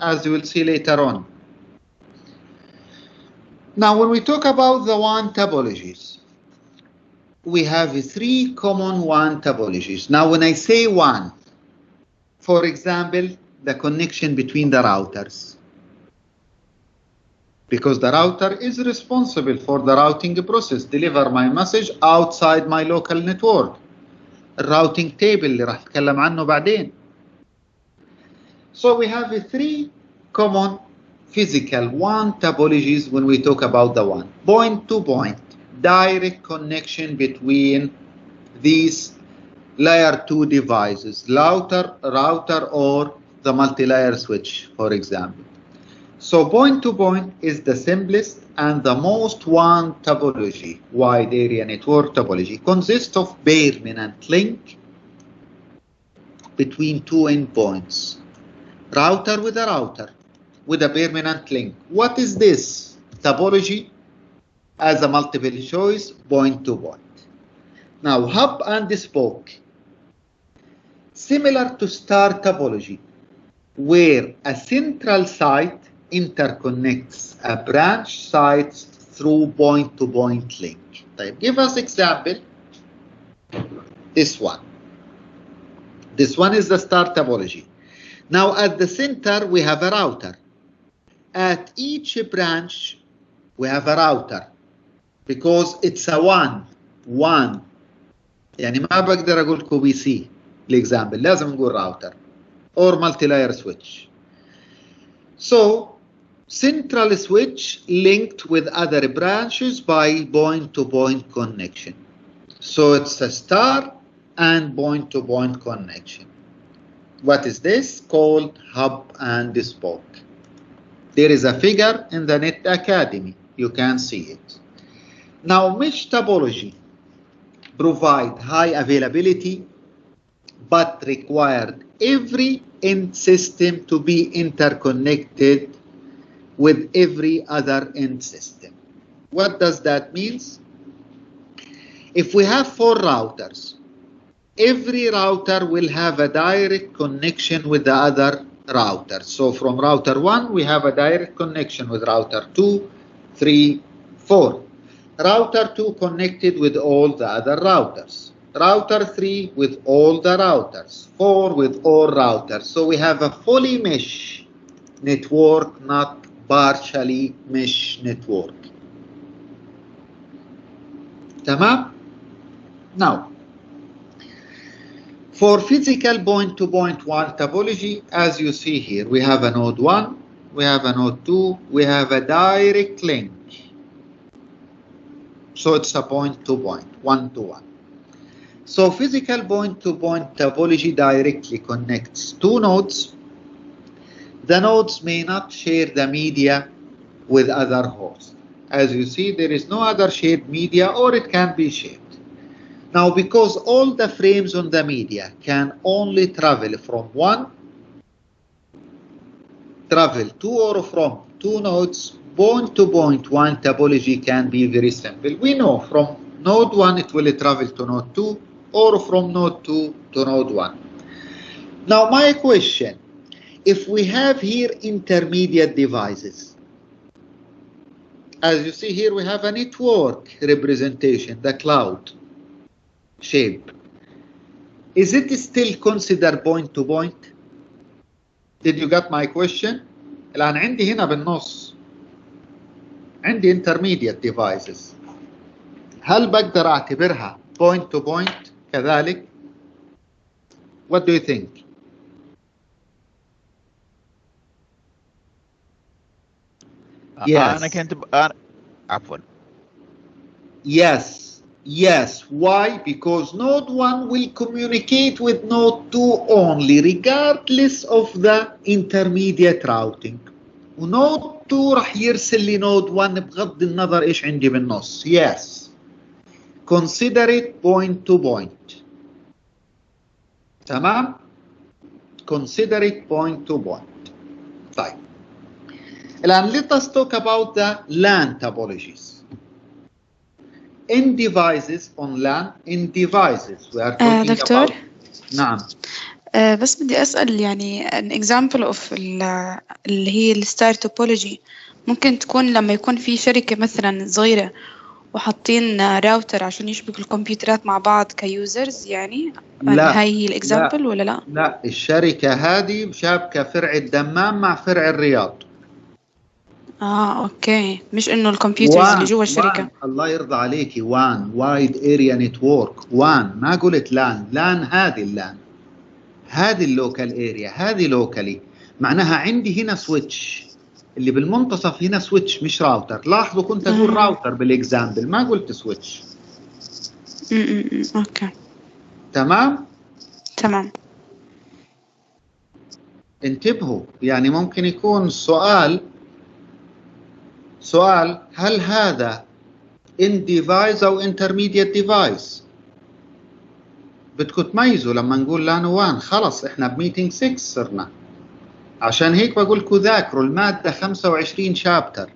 as you will see later on. Now, when we talk about the WAN topologies, we have three common WAN topologies. Now, when I say WAN, for example, the connection between the routers, because the router is responsible for the routing process, deliver my message outside my local network. الراوتينج تيبل اللي راح اتكلم عنه بعدين. So we have three common physical WAN topologies when we talk about the WAN. Point to point, direct connection between these layer 2 devices, router or the multi-layer switch, for example. So point to point is the simplest and the most WAN topology, wide area network topology, consists of permanent link between two endpoints. Router with a permanent link. What is this topology? As a multiple choice, point to point. Now, hub and spoke, similar to star topology, where a central site interconnects a branch sites through point-to-point link. Give us example. This one. This one is the star topology. Now at the center we have a router. At each branch we have a router because it's a one. يعني ما بقدر أقول لكم بي سي example. لازم نقول router or multi-layer switch. So central switch linked with other branches by point-to-point connection. So it's a star and point-to-point connection. What is this? Called hub and spoke. There is a figure in the Net Academy. You can see it. Now, mesh topology provide high availability but required every end system to be interconnected with every other end system. What does that mean? If we have 4 routers, every router will have a direct connection with the other router. So from router 1, we have a direct connection with router 2, 3, 4. Router 2 connected with all the other routers. Router 3 with all the routers. 4 with all routers. So we have a fully mesh network, not partially mesh network. Tamam? Now, for physical point-to-point WAN topology, as you see here, we have a node 1, we have a node 2, we have a direct link So it's a point-to-point, one-to-one. So physical point-to-point topology directly connects two nodes. The nodes may not share the media with other hosts. As you see, there is no other shared media, or it can be shared. Now, because all the frames on the media can only travel to or from two nodes, point-to-point one topology can be very simple. We know from node 1 it will travel to node 2, or from node 2 to node 1. Now my question, if we have here intermediate devices, as you see here we have a network representation, the cloud shape. Is it still considered point-to-point? Did you get my question? الآن عندي هنا بالنص عندي intermediate devices. هل بقدر أعتبرها point-to-point كذلك؟ What do you think? Yes. عفوا. Yes. Why? Because node 1 will communicate with node 2 only, regardless of the intermediate routing. ونود 2 راح يرسل لي نود 1 بغض النظر ايش عندي بالنص. Yes. Consider it point-to-point. تمام؟ Consider it point-to-point. طيب. الآن let us talk about the LAN topologies. In devices on LAN, in devices we are talking دكتور. about. نعم. بس بدي أسأل يعني an example of اللي هي الستار توبولوجي ممكن تكون لما يكون في شركة مثلا صغيرة وحاطين راوتر عشان يشبك الكمبيوترات مع بعض كيوزرز يعني. لا. هاي هي الاكزامبل ولا لا؟ لا، الشركة هذه شابكة فرع الدمام مع فرع الرياض. اوكي، مش انه الكمبيوترز اللي جوا الشركة. الله يرضى عليكي، وان وايد اريا نتورك، وان ما قلت لان. لان هذه اللان، هذه اللوكال اريا، هذه لوكالي، معناها عندي هنا سويتش اللي بالمنتصف هنا سويتش مش راوتر. لاحظوا كنت اقول راوتر بالاكزامبل ما قلت سويتش. اوكي تمام. انتبهوا، يعني ممكن يكون سؤال هل هذا in device او intermediate device؟ بدكم تميزوا لما نقول لان وان. خلص احنا بميتنج 6 صرنا، عشان هيك بقول لكم ذاكروا المادة 25 شابتر.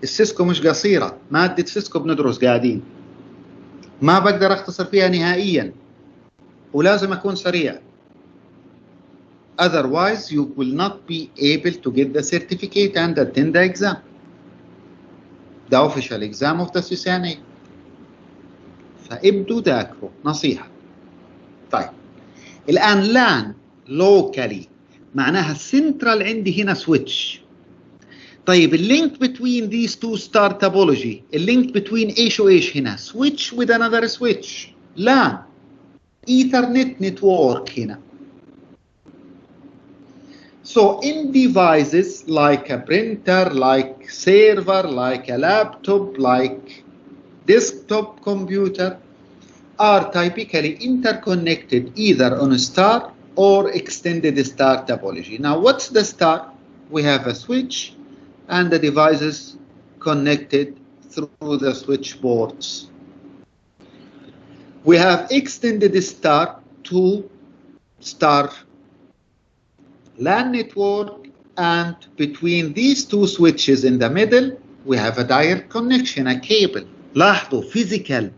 السيسكو مش قصيرة، مادة سيسكو بندرس قاعدين، ما بقدر اختصر فيها نهائيا ولازم اكون سريع. Otherwise you will not be able to get the certificate and attend the exam. The official exam of the CCNA. فابدوا ذاكروا نصيحة. طيب الآن لان locally معناها central عندي هنا switch. طيب اللينك between these two star topology، اللينك between ايش وايش هنا؟ switch with another switch. لان ethernet network هنا. So in devices like a printer, like server, like a laptop, like desktop computer are typically interconnected either on star or extended star topology. Now what's the star? We have a switch and the devices connected through the switch boards. We have extended star to star LAN network, and between these two switches in the middle we have a direct connection, a cable. لاحظوا physical,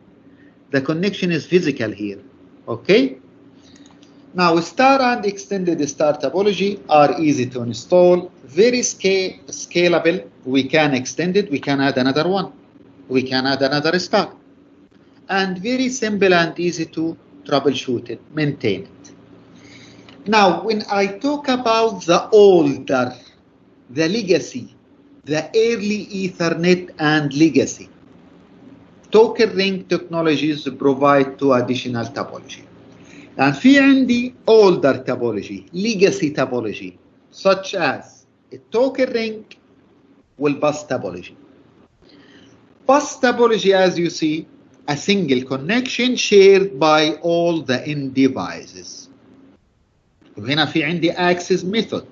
the connection is physical here. Okay, now star and extended star topology are easy to install, very scalable. We can extend it, we can add another one, we can add another star, and very simple and easy to troubleshoot it, maintain it. Now, when I talk about the older, the legacy, the early Ethernet and legacy, token ring technologies provide two additional topology. And في عندي older topology, legacy topology, such as a token ring والbus topology. Bus topology, as you see, a single connection shared by all the end devices. وهنا في عندي access method.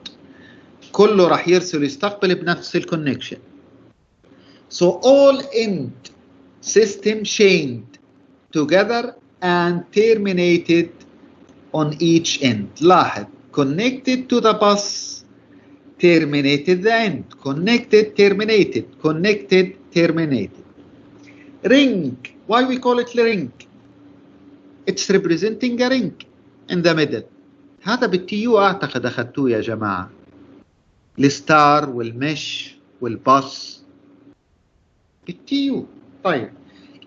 كله راح يرسل يستقبل بنفس الكونكشن. So all end system chained together and terminated on each end. لاحظ connected to the bus, terminated the end, connected, terminated, connected, terminated. Ring, why we call it ring? It's representing a ring in the middle. هذا بالتيو أعتقد أخذتوه يا جماعة. الستار والمش والباص بالتيو. طيب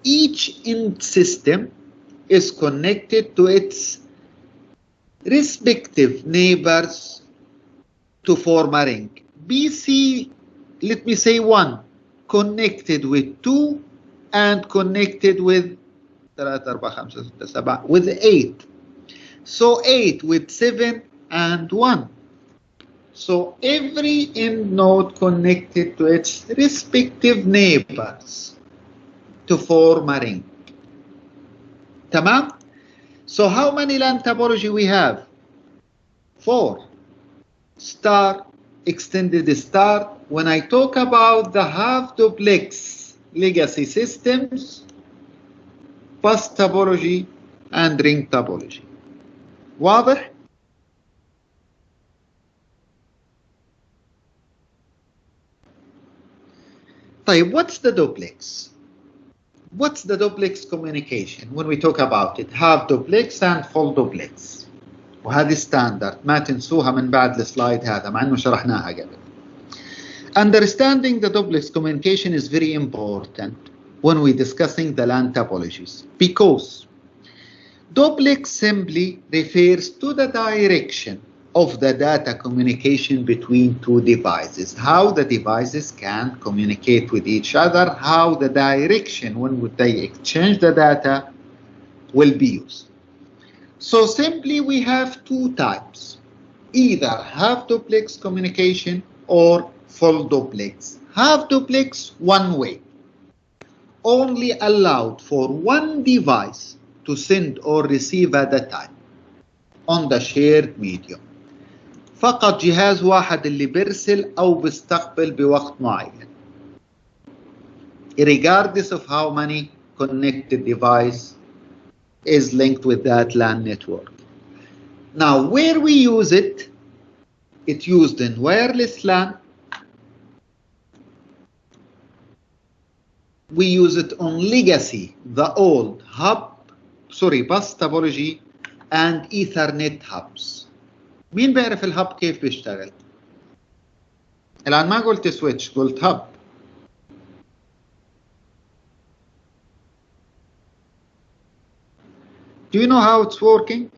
each end system is connected to its respective neighbors to form a ring. BC, let me say 1, connected with 2 and connected with 3 4 5 6 7 with 8. So 8 with 7 and 1. So every end node connected to its respective neighbors to form a ring. Tamam? So how many LAN topology we have? 4. Star, extended star. When I talk about the half duplex legacy systems, bus topology and ring topology. واضح؟ طيب, what's the duplex? What's the duplex communication when we talk about it? Half duplex and full duplex. وهذه ستاندرد ما تنسوها من بعد السلايد هذا مع انه شرحناها قبل. Understanding the duplex communication is very important when we're discussing the LAN topologies, because duplex simply refers to the direction of the data communication between two devices, how the devices can communicate with each other, how the direction when they exchange the data will be used. So simply we have two types, either half duplex communication or full duplex. Half duplex one way, only allowed for one device to send or receive at a time on the shared medium. فقط جهاز واحد اللي بيرسل أو بيستقبل بوقت معين, regardless of how many connected device is linked with that LAN network. Now, where we use it, it's used in wireless LAN. We use it on legacy, the old bus topology and Ethernet hubs. مين بيعرف الهب كيف بيشتغل؟ الآن ما قلت سويتش, قلت هب. Do you know how it's working?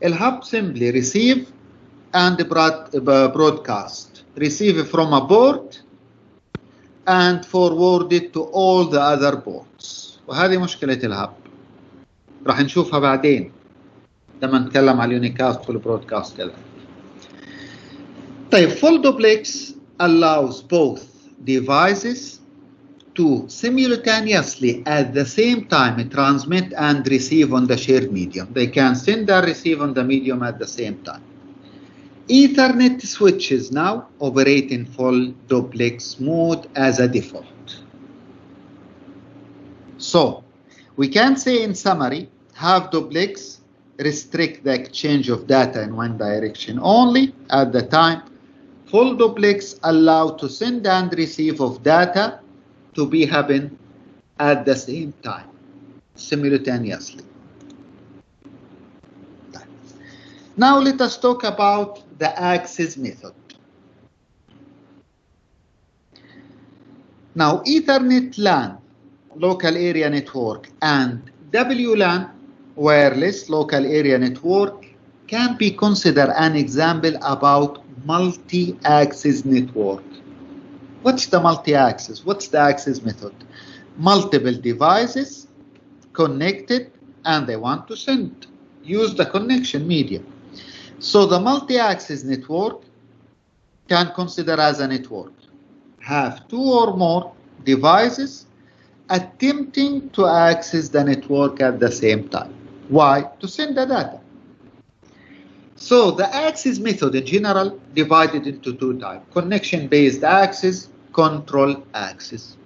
الهب simply receive and broadcast. Receive from a port and forward it to all the other ports. وهذه مشكلة الهب. راح نشوفها بعدين لما نتكلم على اليونيكاست والبرودكاست كذا. طيب, full duplex allows both devices to simultaneously at the same time transmit and receive on the shared medium. They can send and receive on the medium at the same time. Ethernet switches now operate in full duplex mode as a default. So we can say in summary, half duplex restrict the exchange of data in one direction only at the time. Full duplex allow to send and receive of data to be happen at the same time, simultaneously. Now let us talk about the access method. Now, Ethernet LAN, local area network, and WLAN, wireless local area network, can be considered an example about multi-access network. What's the multi-access? What's the access method? Multiple devices connected and they want to send, use the connection medium. So the multi-access network can consider as a network. Have two or more devices attempting to access the network at the same time. Why? To send the data. So the access method in general divided into two types: connection-based access, control access.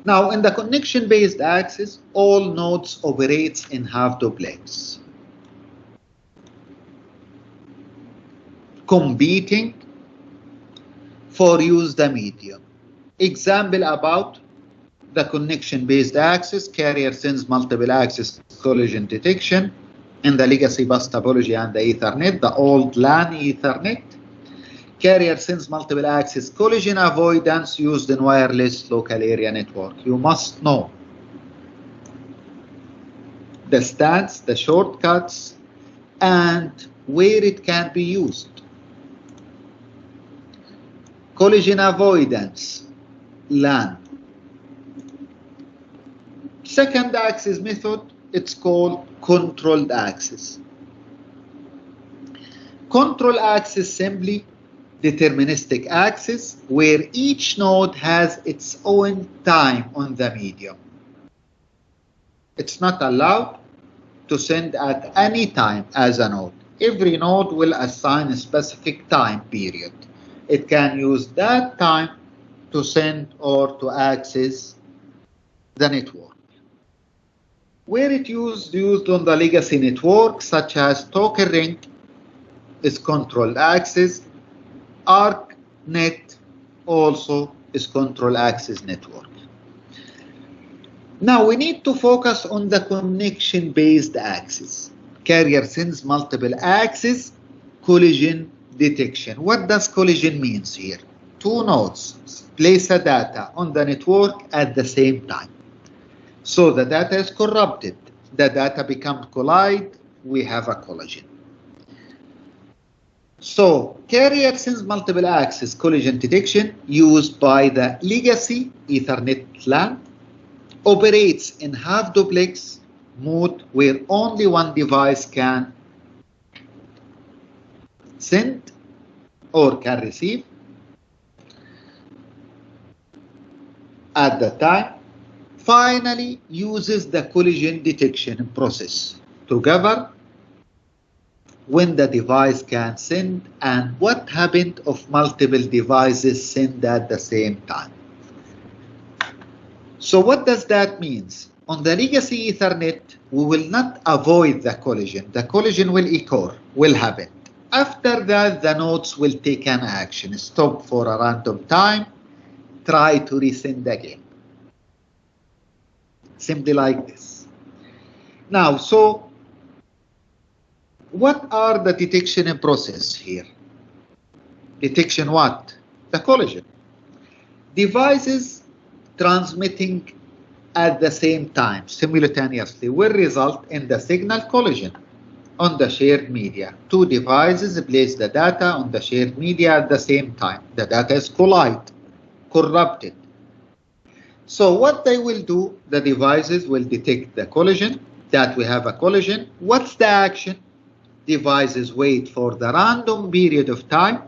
Now, in the connection-based access, all nodes operates in half duplex, competing for use the medium. Example about the connection-based access: carrier sends multiple access collision detection in the legacy bus topology and the Ethernet, the old LAN Ethernet. Carrier sends multiple access collision avoidance used in wireless local area network. You must know the stats, the shortcuts, and where it can be used. Collision avoidance, LAN. Second access method, it's called controlled access. Control access simply deterministic access where each node has its own time on the medium. It's not allowed to send at any time as a node. Every node will assign a specific time period. It can use that time to send or to access the network. Where it used on the legacy network, such as token ring, is controlled access. ArcNet also is control access network. Now we need to focus on the connection-based access. Carrier sends multiple access collision detection. What does collision means here? Two nodes place a data on the network at the same time. So the data is corrupted. The data becomes collide. We have a collision. So carrier sends multiple access collision detection used by the legacy Ethernet LAN operates in half duplex mode where only one device can send or can receive at the time. Finally uses the collision detection process to govern when the device can send and what happened if multiple devices send at the same time. So what does that mean? On the legacy Ethernet, we will not avoid the collision. The collision will occur, will happen. After that, the nodes will take an action, stop for a random time, try to resend again. Simply like this. Now, so what are the detection process here? Detection what? The collision. Devices transmitting at the same time simultaneously will result in the signal collision on the shared media. Two devices place the data on the shared media at the same time. The data is corrupted. So what they will do, the devices will detect the collision, that we have a collision. What's the action? Devices wait for the random period of time,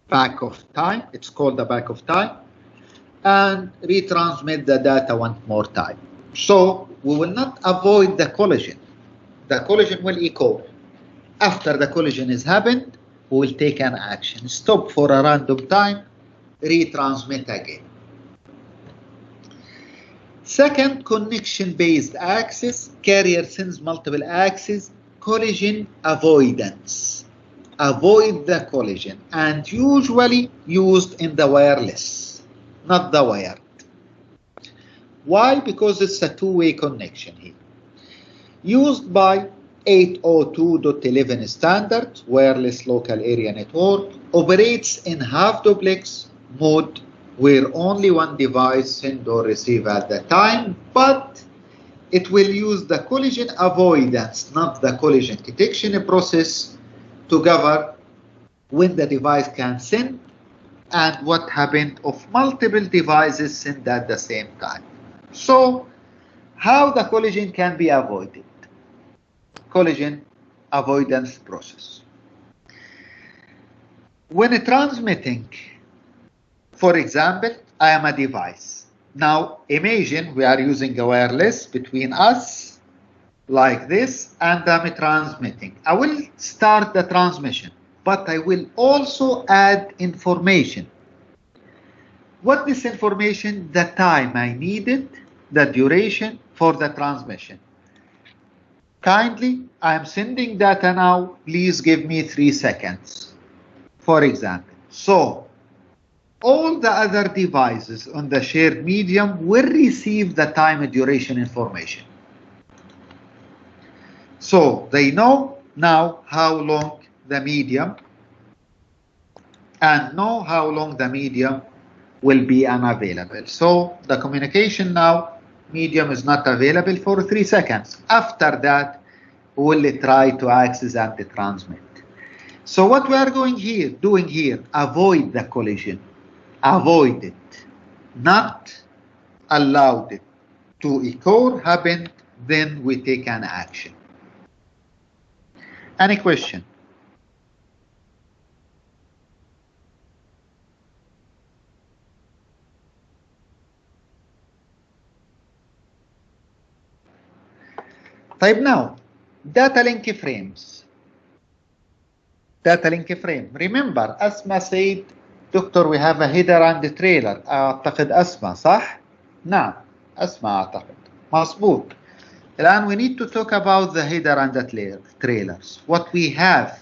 back of time, it's called the back of time, and retransmit the data one more time. So we will not avoid the collision. The collision will occur. After the collision has happened, we will take an action. Stop for a random time, retransmit again. Second, connection-based access. Carrier sends multiple access, collision avoidance. Avoid the collision, and usually used in the wireless, not the wired. Why? Because it's a two-way connection here. Used by 802.11 standard, wireless local area network, operates in half duplex mode where only one device send or receive at the time, but it will use the collision avoidance, not the collision detection process, to govern when the device can send and what happened if multiple devices send at the same time. So, how the collision can be avoided? Collision avoidance process. When transmitting, for example, I am a device. Now imagine we are using a wireless between us like this, and I'm transmitting. I will start the transmission, but I will also add information. What is information? The time I needed, the duration for the transmission. Kindly, I am sending data now. Please give me 3 seconds, for example. So all the other devices on the shared medium will receive the time and duration information. So they know now how long the medium and know how long the medium will be unavailable. So the communication now, medium is not available for 3 seconds. After that, we will try to access and transmit. So what we are doing here, avoid the collision. Avoid it, not allowed it to occur, happen, then we take an action. Any question? Type now, data link frames. Data link frame. Remember, Asma said, دكتور we have a header and a trailer. أعتقد أسمع صح؟ نعم أسمع أعتقد مظبوط. الآن we need to talk about the header and the trailers. What we have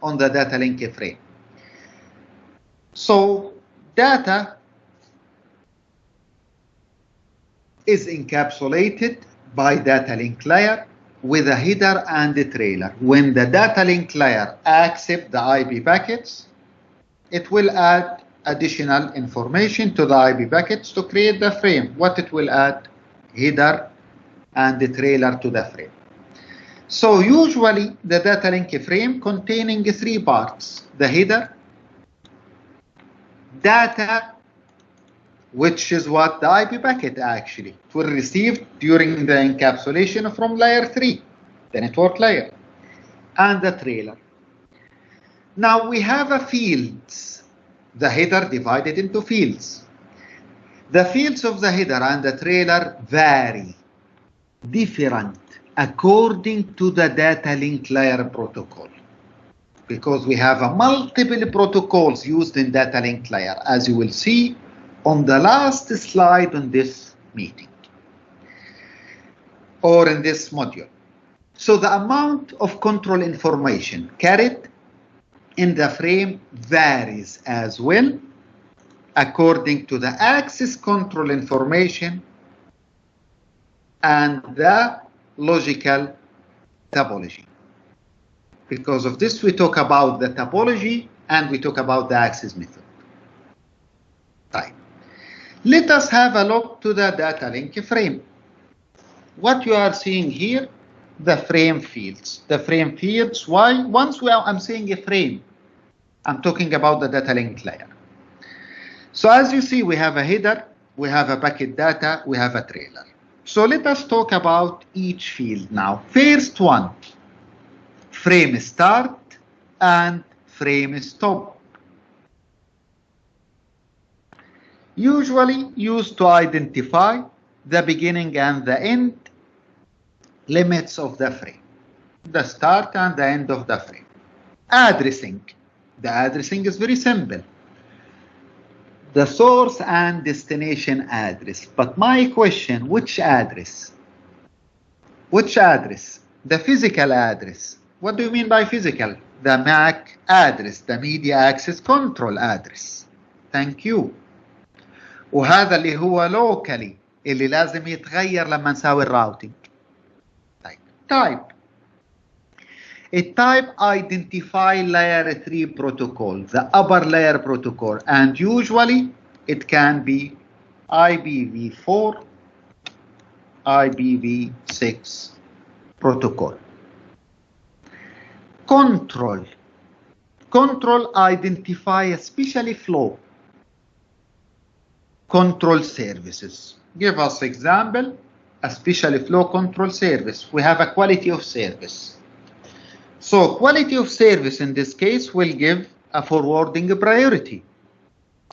on the data link frame. So data is encapsulated by data link layer with a header and a trailer. When the data link layer accepts the IP packets, it will add additional information to the IP packets to create the frame. What it will add? Header and the trailer to the frame. So usually the data link frame containing 3 parts. The header, data, which is what the IP packet actually it will receive during the encapsulation from layer 3, the network layer, and the trailer. Now we have a fields, the header divided into fields. The fields of the header and the trailer vary, different according to the data link layer protocol, because we have multiple protocols used in data link layer, as you will see on the last slide on this meeting or in this module. So the amount of control information carried in the frame varies as well according to the access control information and the logical topology. Because of this, we talk about the topology and we talk about the access method. Right. Let us have a look to the data link frame. What you are seeing here, the frame fields. The frame fields, why? I'm saying a frame, I'm talking about the data link layer. So as you see, we have a header, we have a packet data, we have a trailer. So let us talk about each field now. First one, frame start and frame stop. Usually used to identify the beginning and the end limits of the frame, the start and the end of the frame. Addressing. The addressing is very simple. The source and destination address. But my question, which address? Which address? The physical address. What do you mean by physical? The MAC address, the media access control address. Thank you. وهذا اللي هو locally اللي لازم يتغير لما نساوي الراوتينج. Type. A type identify layer 3 protocol, the upper layer protocol, and usually it can be IPv4, IPv6 protocol. Control. Control identify especially flow. Control services. Give us example, a special flow control service. We have a quality of service. So quality of service in this case will give a forwarding priority.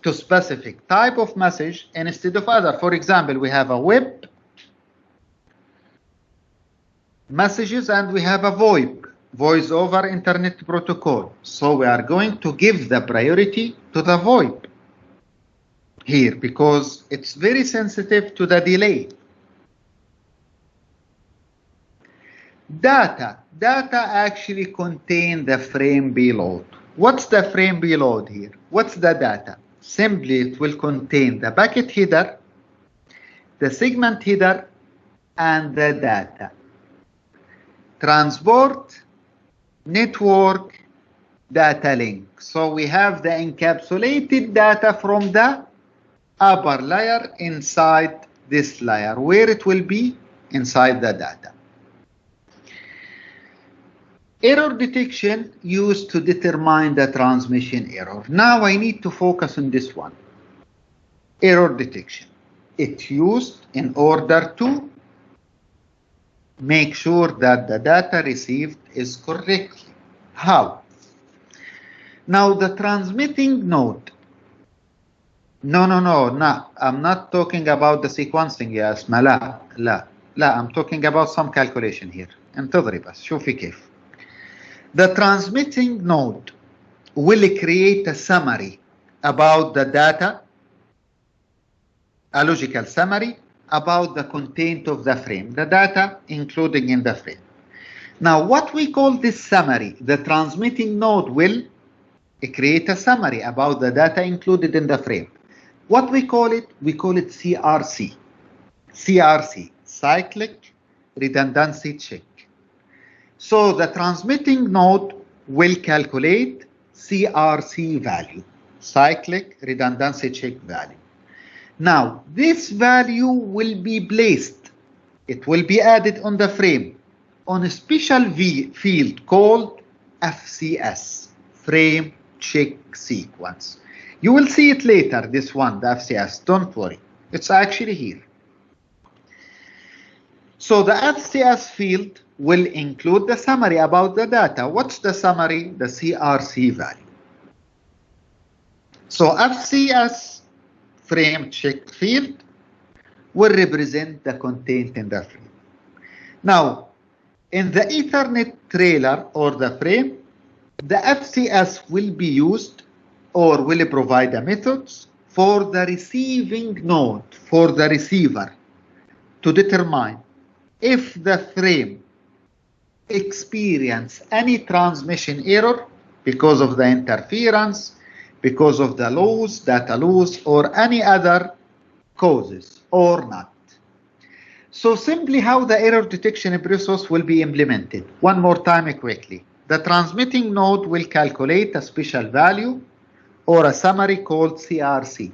to specific type of message instead of other. For example, we have a web messages and we have a VoIP, voice over internet protocol. So we are going to give the priority to the VoIP here because it's very sensitive to the delay. Data actually contain the frame payload. What's the frame payload here? What's the data? Simply it will contain the packet header, the segment header, and the data. Transport, network, data link. So we have the encapsulated data from the upper layer inside this layer, where it will be inside the data. Error detection used to determine the transmission error. Now I need to focus on this one. Error detection. It's used in order to make sure that the data received is correctly. How? Now the transmitting node. No, I'm not talking about the sequencing يا اسماء. لا, I'm talking about some calculation here. انتظري بس, شوفي كيف. The transmitting node will create a summary about the data, a logical summary about the content of the frame, the data including in the frame. Now what we call this summary, the transmitting node will create a summary about the data included in the frame. What we call it? We call it CRC. CRC, cyclic redundancy check. So the transmitting node will calculate CRC value, cyclic redundancy check value. Now this value will be placed, it will be added on the frame on a special field called FCS, frame check sequence. You will see it later, this one, the FCS, don't worry, it's actually here. So the FCS field will include the summary about the data. What's the summary? The CRC value. So FCS frame check field will represent the content in the frame. Now, in the Ethernet trailer or the frame, the FCS will be used or will provide the methods for the receiving node, for the receiver, to determine if the frame experience any transmission error because of the interference, because of the loss, data loss, or any other causes or not. So simply how the error detection process will be implemented. One more time quickly. The transmitting node will calculate a special value or a summary called CRC,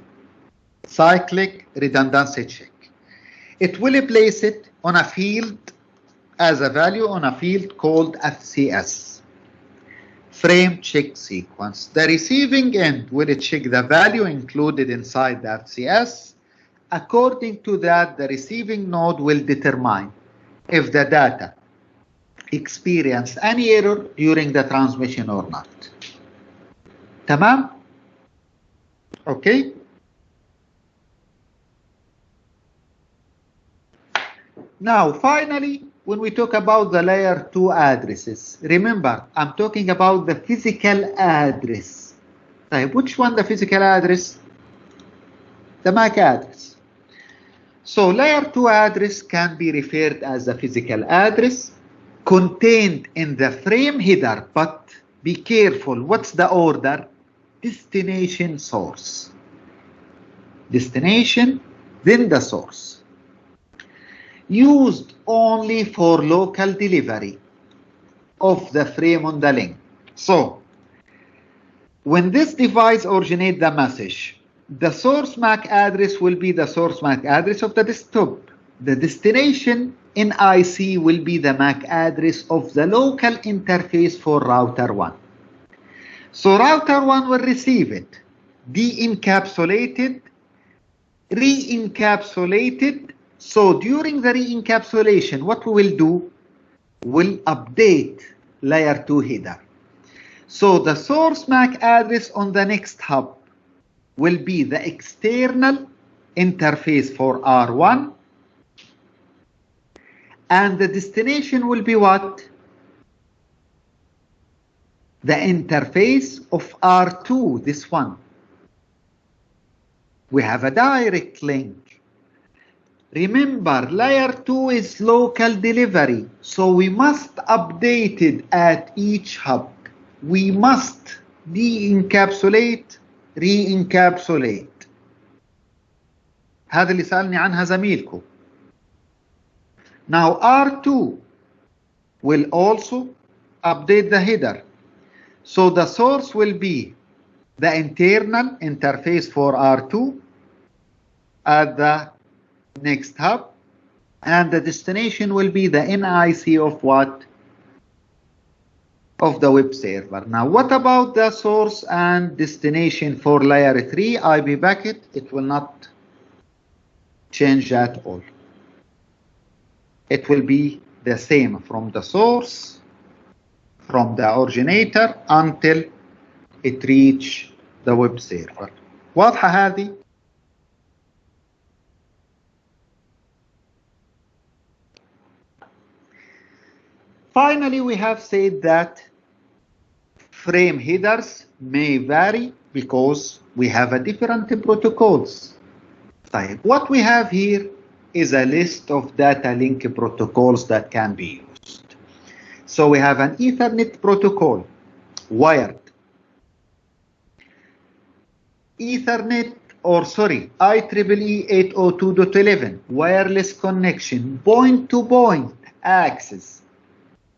cyclic redundancy check. It will place it on a field as a value on a field called FCS, frame check sequence. The receiving end will check the value included inside the FCS. According to that, the receiving node will determine if the data experience any error during the transmission or not. Tamam? Okay. Now, finally, when we talk about the layer 2 addresses, remember, I'm talking about the physical address. Which one the physical address? The MAC address. So layer 2 address can be referred as the physical address contained in the frame header, but be careful, what's the order? Destination, source. Destination, then the source. Used only for local delivery of the frame on the link. So, when this device originates the message, the source MAC address will be the source MAC address of the desktop. The destination NIC will be the MAC address of the local interface for router 1. So router 1 will receive it, de-encapsulated, re-encapsulated. So during the re-encapsulation, what we will do, we'll update layer 2 header. So the source MAC address on the next hop will be the external interface for R1, and the destination will be what? The interface of R2, this one. We have a direct link. Remember, layer 2 is local delivery, so we must update it at each hub. We must de-encapsulate, re-encapsulate. هذا اللي سألني عنها زميلكم. Now R2 will also update the header. So the source will be the internal interface for R2 at the next hub, and the destination will be the NIC of what? Of the web server. Now what about the source and destination for layer 3 IP packet? It will not change at all. It will be the same from the source, from the originator until it reach the web server. واضحة هذه؟ Finally, we have said that frame headers may vary because we have a different protocols. طيب, what we have here is a list of data link protocols that can be used. So we have an Ethernet protocol, wired. Ethernet, or sorry, IEEE 802.11, wireless connection, point-to-point access,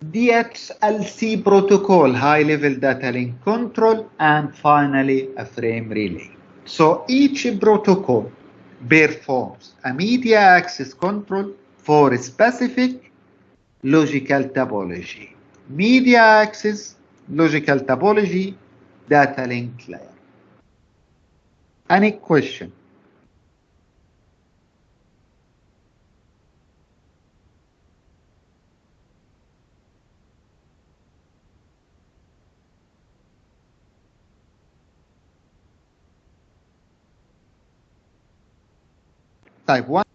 DHLC protocol, high-level data link control, and finally a frame relay. So each protocol performs a media access control for a specific logical topology. Media access, logical topology, data link layer. Any question? Type 1.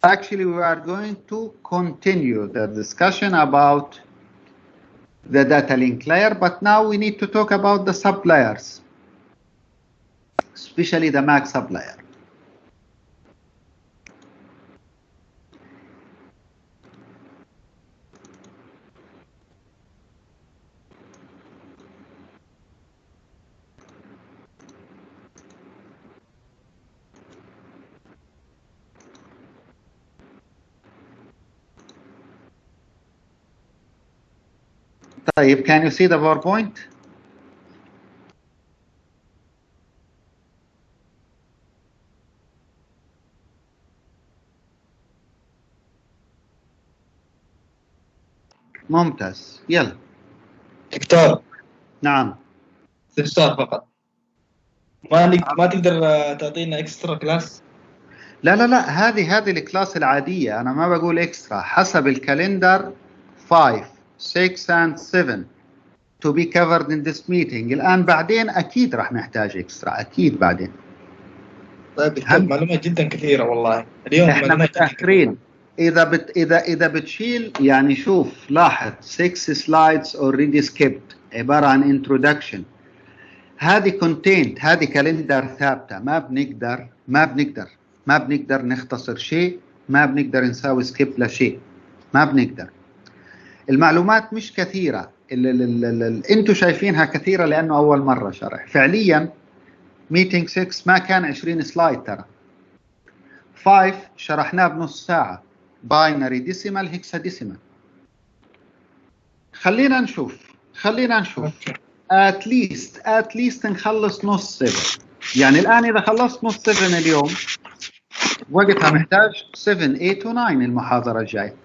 Actually, we are going to continue the discussion about the data link layer, but now we need to talk about the sublayers, especially the MAC sublayer. طيب, can you see the PowerPoint? ممتاز, يلا. دكتور. نعم. استفسار فقط. ما تقدر تعطينا اكسترا كلاس؟ لا هذه الكلاس العادية. أنا ما بقول اكسترا. حسب الكالندر 5, 6 and 7 to be covered in this meeting. الآن بعدين أكيد راح نحتاج اكسترا، أكيد بعدين. طيب دكتور، معلومات جدا كثيرة والله اليوم. احنا متأخرين. إذا بتشيل يعني شوف لاحظ 6 slides already skipped عبارة عن introduction. هذه content، هذه كالندر ثابتة. ما بنقدر نختصر شيء، ما بنقدر نساوي سكيب لشيء، ما بنقدر. المعلومات مش كثيرة، انتوا شايفينها كثيرة لأنه أول مرة شرح. فعليا ميتينج 6 ما كان 20 سلايد ترى. 5 شرحناه بنص ساعة، باينري ديسيمال هيكساديسيمال. خلينا نشوف at least نخلص نص 7. يعني الآن إذا خلصت نص 7 اليوم وقتها محتاج 7 8 و 9 المحاضرة الجاية.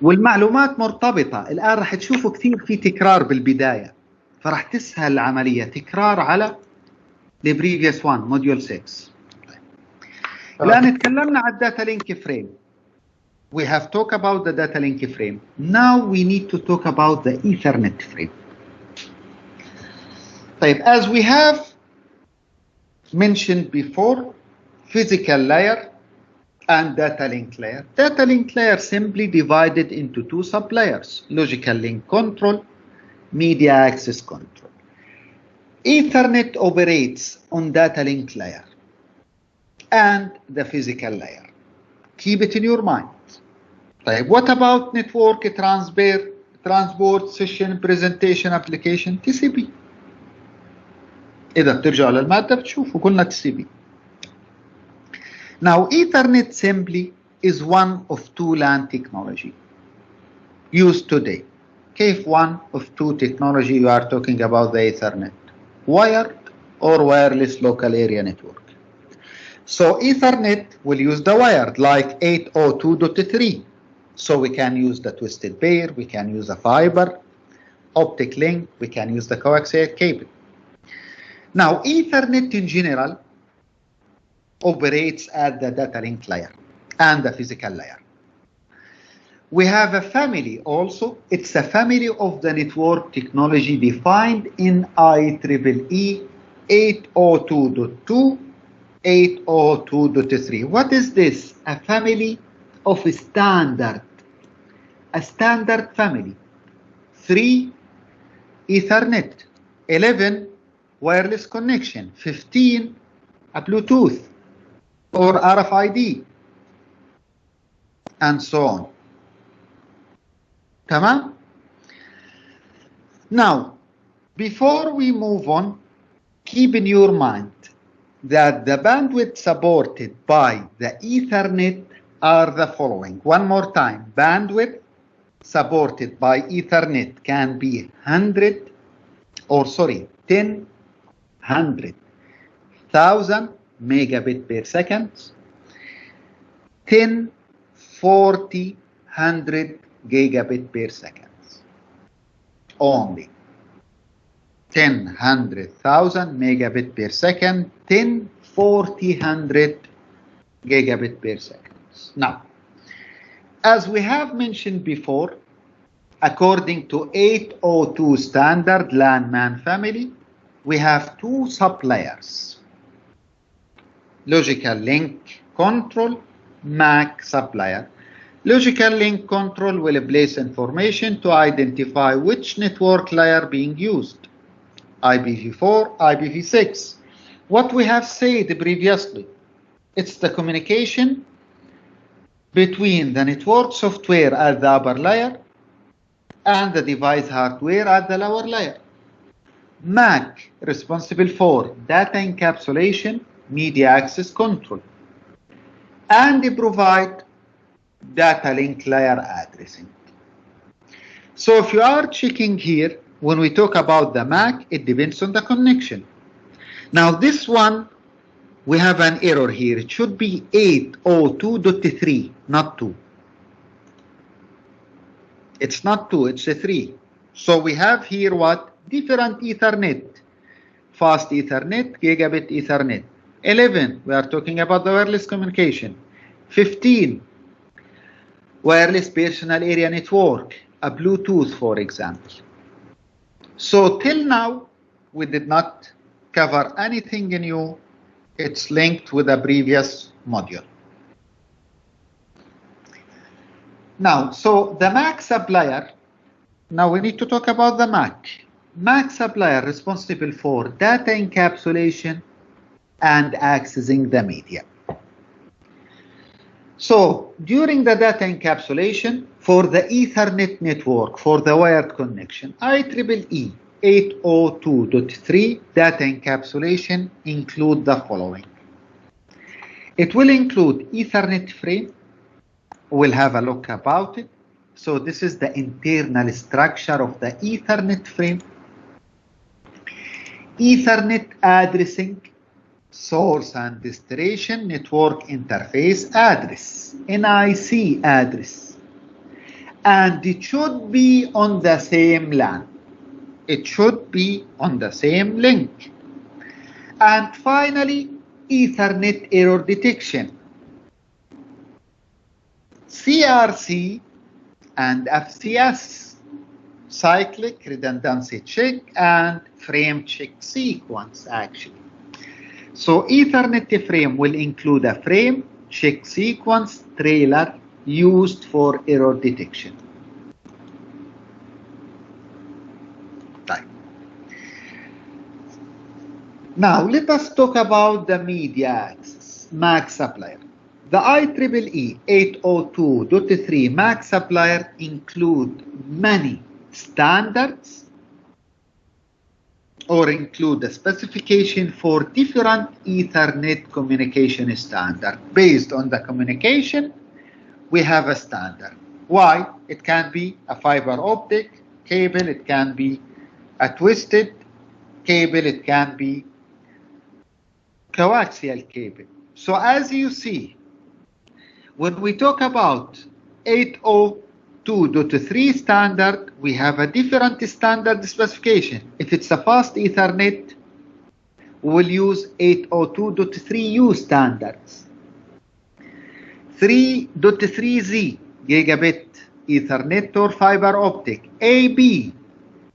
والمعلومات مرتبطة. الآن راح تشوفوا كثير في تكرار بالبداية، فراح تسهل العملية. تكرار على البريفيوس 1 موديول 6. الآن تكلمنا عن الداتا لينك فريم. we have talked about the data link frame. Now we need to talk about the Ethernet frame. As we have mentioned before, physical layer and data link layer. Data link layer simply divided into two sublayers: logical link control, media access control. Ethernet operates on data link layer and the physical layer. Keep it in your mind. What about network transport session presentation application? TCP. إذا بترجعوا للمادة بتشوفوا قلنا TCP. Now Ethernet simply is one of two LAN technology used today. كيف one of two technology you are talking about the Ethernet? Wired or wireless local area network. So Ethernet will use the wired like 802.3. So we can use the twisted pair, we can use a fiber, optic link, we can use the coaxial cable. Now Ethernet in general operates at the data link layer and the physical layer. We have a family also. It's a family of the network technology defined in IEEE 802.2, 802.3. What is this? A family of a standard family. 3 Ethernet, 11 wireless connection, 15 a Bluetooth or RFID, and so on. Tamam? Now, before we move on, keep in your mind that the bandwidth supported by the Ethernet are the following. One more time, bandwidth supported by Ethernet can be 10, 100,000 megabit per second, 10, 40, 100 gigabit per second. Only 10, 100,000 megabit per second, 10, 40, 100 gigabit per second. Now, as we have mentioned before, according to 802 standard LAN MAN family, we have two sublayers: logical link control, MAC sublayer. Logical link control will place information to identify which network layer being used: IPv4, IPv6. What we have said previously, it's the communication between the network software at the upper layer and the device hardware at the lower layer. MAC responsible for data encapsulation, media access control, and they provide data link layer addressing. So if you are checking here, when we talk about the MAC, it depends on the connection. Now this one, we have an error here. It should be 802.3, not 2. It's not 2, it's a 3. So we have here what? Different Ethernet. Fast Ethernet, Gigabit Ethernet. 11, we are talking about the wireless communication. 15, wireless personal area network, a Bluetooth, for example. So till now, we did not cover anything new. It's linked with the previous module. Now, so the MAC supplier, now we need to talk about the MAC. MAC supplier responsible for data encapsulation and accessing the media. So during the data encapsulation for the Ethernet network, for the wired connection, IEEE 802.3 data encapsulation include the following. It will include Ethernet frame. We'll have a look about it. So this is the internal structure of the Ethernet frame. Ethernet addressing, source and destination network interface address, NIC address, and it should be on the same LAN. It should be on the same link. And finally, Ethernet error detection. CRC and FCS, cyclic redundancy check and frame check sequence actually. So Ethernet frame will include a frame, check sequence, trailer used for error detection. Right. Now let us talk about the media access MAC supplier. The IEEE 802.3 MAC supplier include many standards or include a specification for different Ethernet communication standard. Based on the communication, we have a standard. Why? It can be a fiber optic cable, it can be a twisted cable, it can be coaxial cable. So as you see, when we talk about 802.3 standard, we have a different standard specification. If it's a fast Ethernet, we'll use 802.3U standards. 3.3Z, gigabit Ethernet or fiber optic. AB,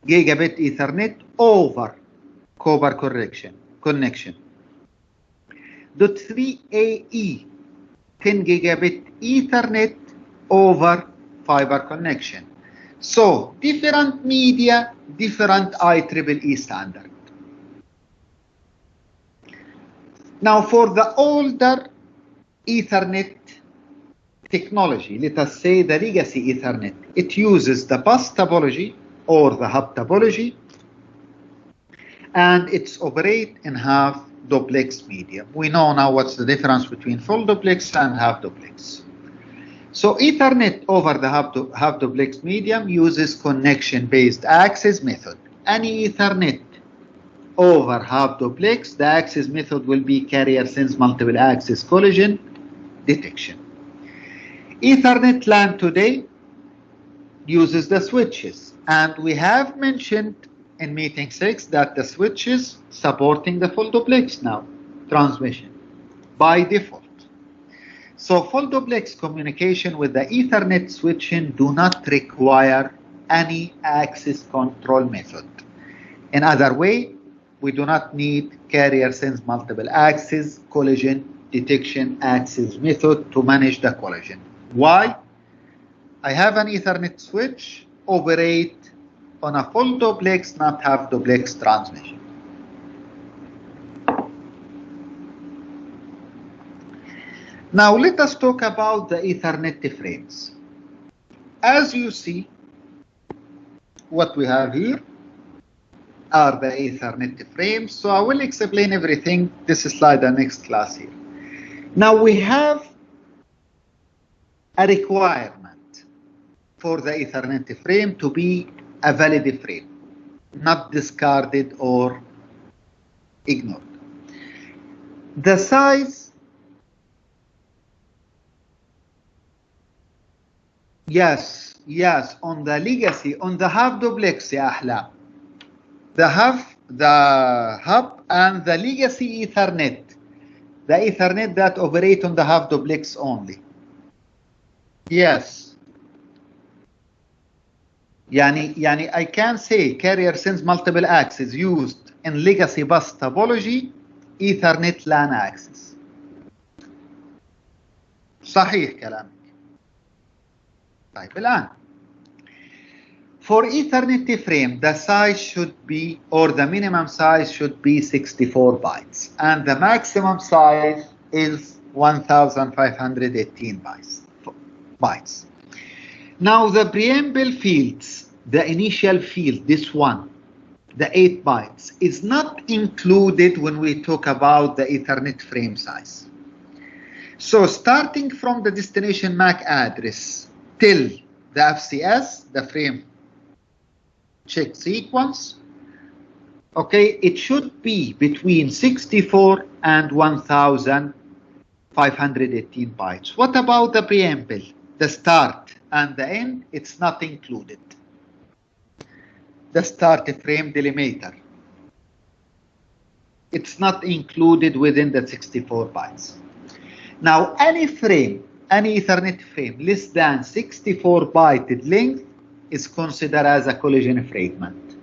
gigabit Ethernet over copper connection. 3AE, 10 gigabit Ethernet over fiber connection. So different media, different IEEE standard. Now for the older Ethernet technology, let us say the legacy Ethernet, it uses the bus topology or the hub topology, and it's operate in half duplex medium. We know now what's the difference between full duplex and half duplex. So Ethernet over the half duplex medium uses connection-based access method. Any Ethernet over half duplex, the access method will be carrier sense multiple access collision detection. Ethernet LAN today uses the switches, and we have mentioned in meeting 6 that the switches supporting the full duplex now transmission by default. So full duplex communication with the Ethernet switching do not require any access control method. In other way, we do not need carrier sense multiple access collision detection access method to manage the collision. Why? I have an Ethernet switch operate on a full duplex, not half duplex transmission. Now let us talk about the Ethernet frames. As you see, what we have here are the Ethernet frames. So I will explain everything this slide and next class here. Now we have a requirement for the Ethernet frame to be a valid frame, not discarded or ignored. The size, yes, on the legacy, on the half duplex, ya ahla. The hub and the legacy Ethernet, the Ethernet that operate on the half duplex only. Yes. Yani I can say carrier sense multiple access used in legacy bus topology Ethernet LAN access. صحيح كلامك. طيب الآن for Ethernet frame the size should be, or the minimum size should be 64 bytes and the maximum size is 1518 bytes. Now the preamble fields, the initial field, this one, the 8 bytes, is not included when we talk about the Ethernet frame size. So starting from the destination MAC address till the FCS, the frame check sequence, okay, it should be between 64 and 1518 bytes. What about the preamble, the start and the end? It's not included. The start frame delimiter, it's not included within the 64 bytes. Now any frame any Ethernet frame less than 64 byte length is considered as a collision fragment,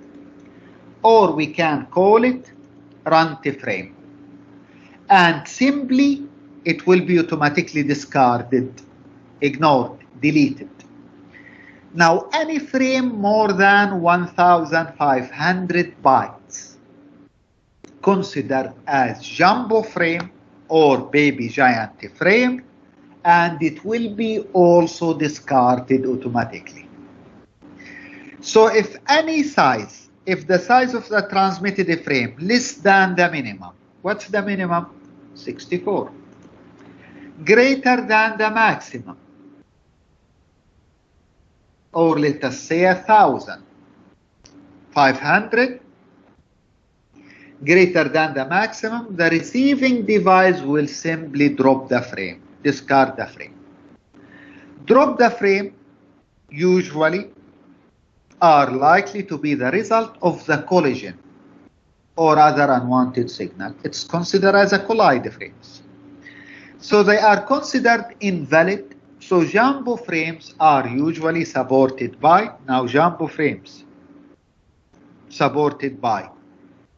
or we can call it runtime frame, and simply it will be automatically discarded, ignored, deleted. Now, any frame more than 1,500 bytes considered as jumbo frame or baby giant frame, and it will be also discarded automatically. So if any size, if the size of the transmitted frame less than the minimum, what's the minimum? 64. Greater than the maximum, or let us say 1,000. 500 greater than the maximum, the receiving device will simply drop the frame, discard the frame. Drop the frame usually are likely to be the result of the collision or other unwanted signal. It's considered as a collide frames. So they are considered invalid. So jumbo frames are usually supported by, now jumbo frames supported by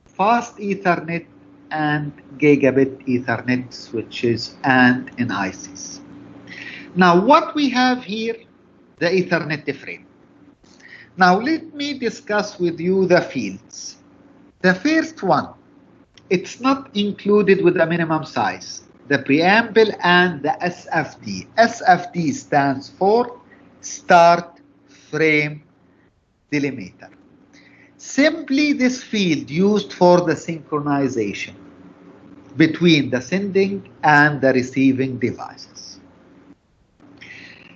fast Ethernet and gigabit Ethernet switches and NICs. Now what we have here, the Ethernet frame. Now let me discuss with you the fields. The first one, it's not included with the minimum size. The preamble and the SFD. SFD stands for Start Frame Delimiter. Simply this field used for the synchronization between the sending and the receiving devices.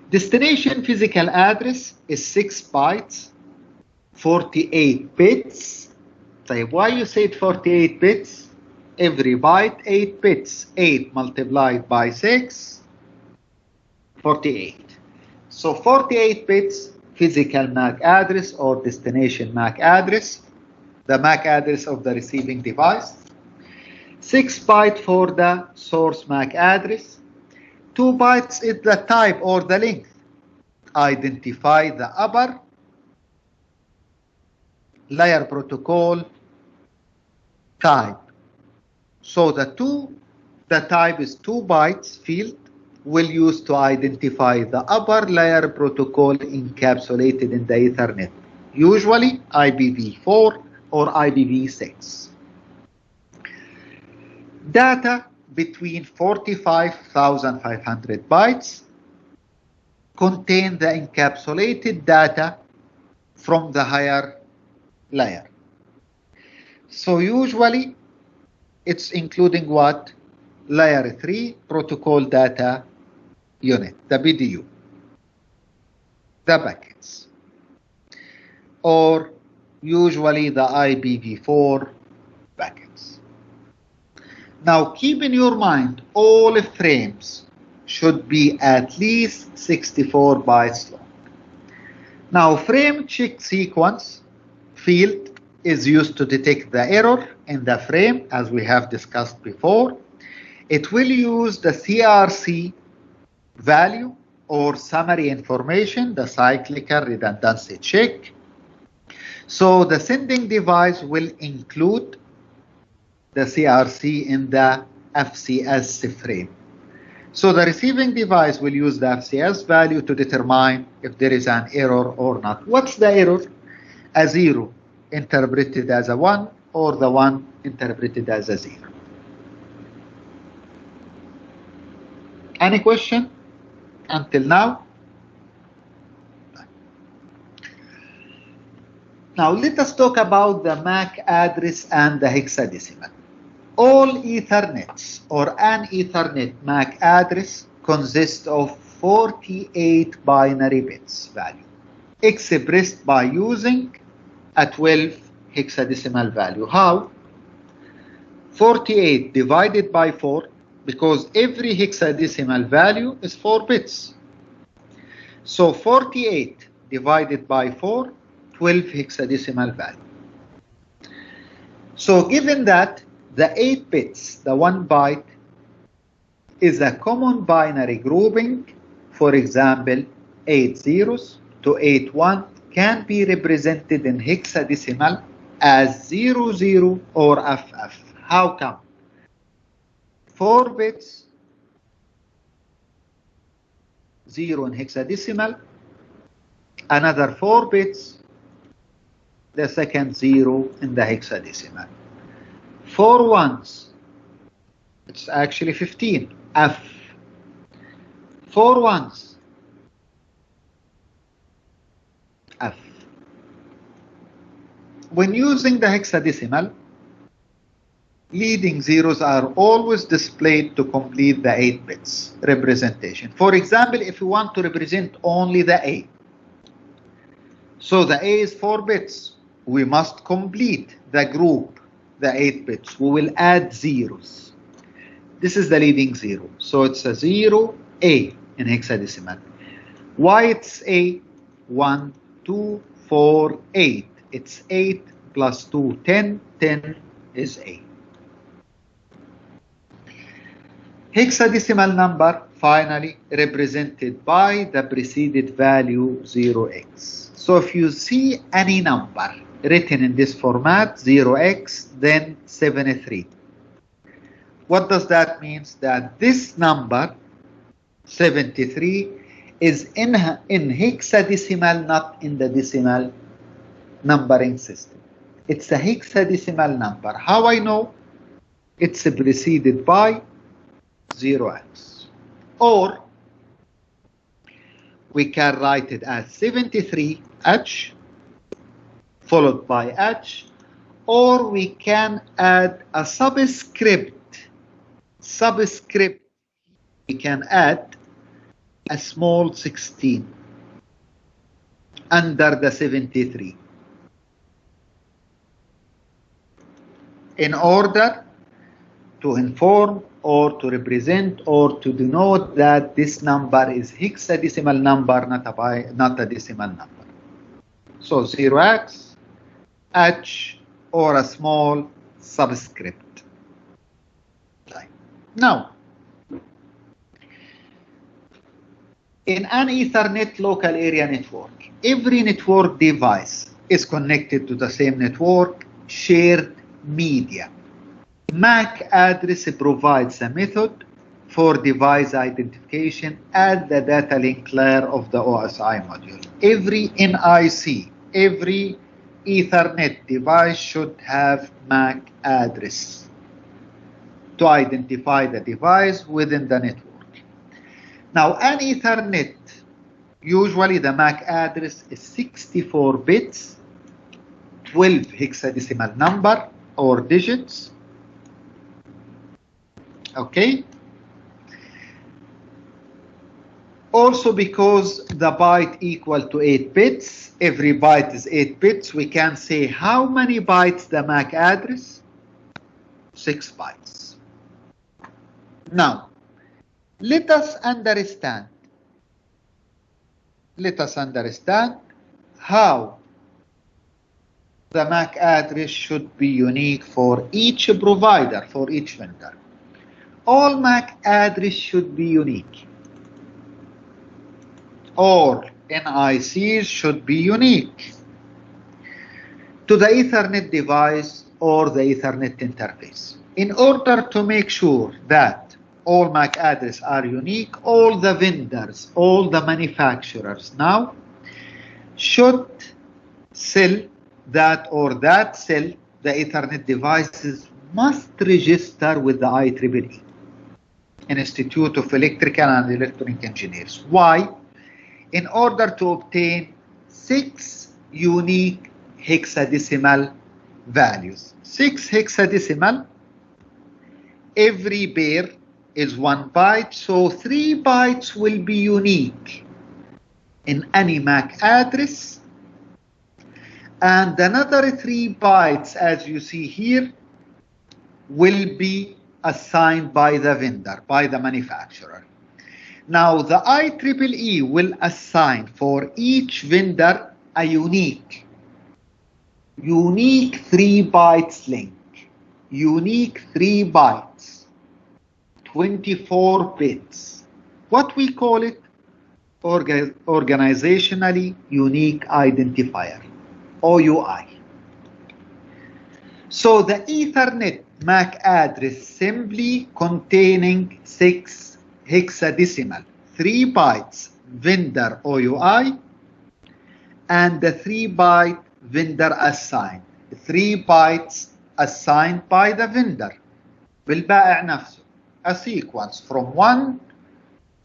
Destination physical address is 6 bytes, 48 bits. So why you said 48 bits? Every byte 8 bits. 8 multiplied by 6, 48. So 48 bits physical MAC address or destination MAC address, the MAC address of the receiving device. 6 bytes for the source MAC address. 2 bytes is the type or the length. Identify the upper layer protocol type. So the type is 2 bytes field will use to identify the upper layer protocol encapsulated in the Ethernet, usually IPv4 or IPv6. Data between 45,500 bytes contain the encapsulated data from the higher layer. So usually it's including what? Layer 3 protocol data unit, the BDU, the packets, or usually the IPv4 packets. Now keep in your mind all frames should be at least 64 bytes long. Now frame check sequence field is used to detect the error in the frame, as we have discussed before. It will use the CRC value or summary information, the cyclical redundancy check. So the sending device will include the CRC in the FCS frame. So the receiving device will use the FCS value to determine if there is an error or not. What's the error? A 0 interpreted as a 1 or the 1 interpreted as a 0. Any question until now? Now let us talk about the MAC address and the hexadecimal. All Ethernets or an Ethernet MAC address consists of 48 binary bits value expressed by using a 12 hexadecimal value. How? 48 divided by 4, because every hexadecimal value is 4 bits. So 48 divided by 4, 12 hexadecimal value. So given that the 8 bits, the 1 byte, is a common binary grouping for example, 8 zeros to 8 1 can be represented in hexadecimal as 00 or FF. How come? 4 bits, 0 in hexadecimal, another 4 bits, the second 0 in the hexadecimal. 4 ones, it's actually 15, F. 4 ones, F. When using the hexadecimal, leading zeros are always displayed to complete the 8 bits representation. For example, if you want to represent only the A, so the A is 4 bits, we must complete the group, the 8 bits. We will add zeros. This is the leading 0. So it's a 0, A in hexadecimal. Why it's A? 1, 2, 4, 8. It's 8 plus 2, 10. 10 is A. Hexadecimal number finally represented by the preceded value 0x. So if you see any number written in this format 0x, then 73. What does that mean? That this number 73 is in hexadecimal, not in the decimal numbering system. It's a hexadecimal number. How I know? It's preceded by 0x. Or we can write it as 73H followed by H, or we can add a subscript. We can add a small 16 under the 73 in order to inform or to represent or to denote that this number is hexadecimal number, not a decimal number. So 0x, H, or a small subscript. Now, in an Ethernet local area network, every network device is connected to the same network, shared media. MAC address provides a method for device identification at the data link layer of the OSI module. Every NIC, every Ethernet device should have MAC address to identify the device within the network. Now, an Ethernet, usually the MAC address is 64 bits, 12 hexadecimal number or digits. Okay. Also, because the byte equal to 8 bits, every byte is 8 bits, we can say how many bytes the MAC address? 6 bytes. Now, let us understand how the MAC address should be unique for each provider, for each vendor. All MAC address should be unique. All NICs should be unique to the Ethernet device or the Ethernet interface. In order to make sure that all MAC addresses are unique, all the vendors, all the manufacturers now should sell that sell the Ethernet devices must register with the IEEE, Institute of Electrical and Electronic Engineers. Why? In order to obtain 6 unique hexadecimal values. 6 hexadecimal, every pair is 1 byte, so 3 bytes will be unique in any MAC address, and another 3 bytes, as you see here, will be assigned by the vendor, by the manufacturer. Now, the IEEE will assign for each vendor a unique 3 bytes link, unique 3 bytes, 24 bits. What we call it? organizationally unique identifier, OUI. So the Ethernet MAC address simply containing 6 hexadecimal 3 bytes vendor OUI and the 3 byte vendor assigned, 3 bytes assigned by the vendor بالبائع نفسه, a sequence from 1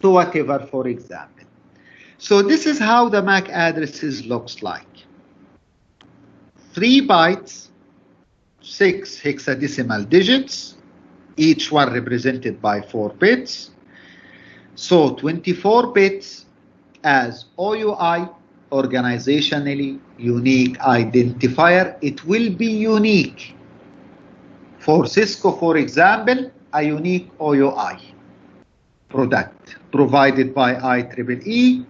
to whatever, for example. So this is how the MAC addresses looks like. 3 bytes, 6 hexadecimal digits, each one represented by 4 bits. So 24 bits as OUI, organizationally unique identifier. It will be unique. For Cisco, for example, a unique OUI product provided by IEEE.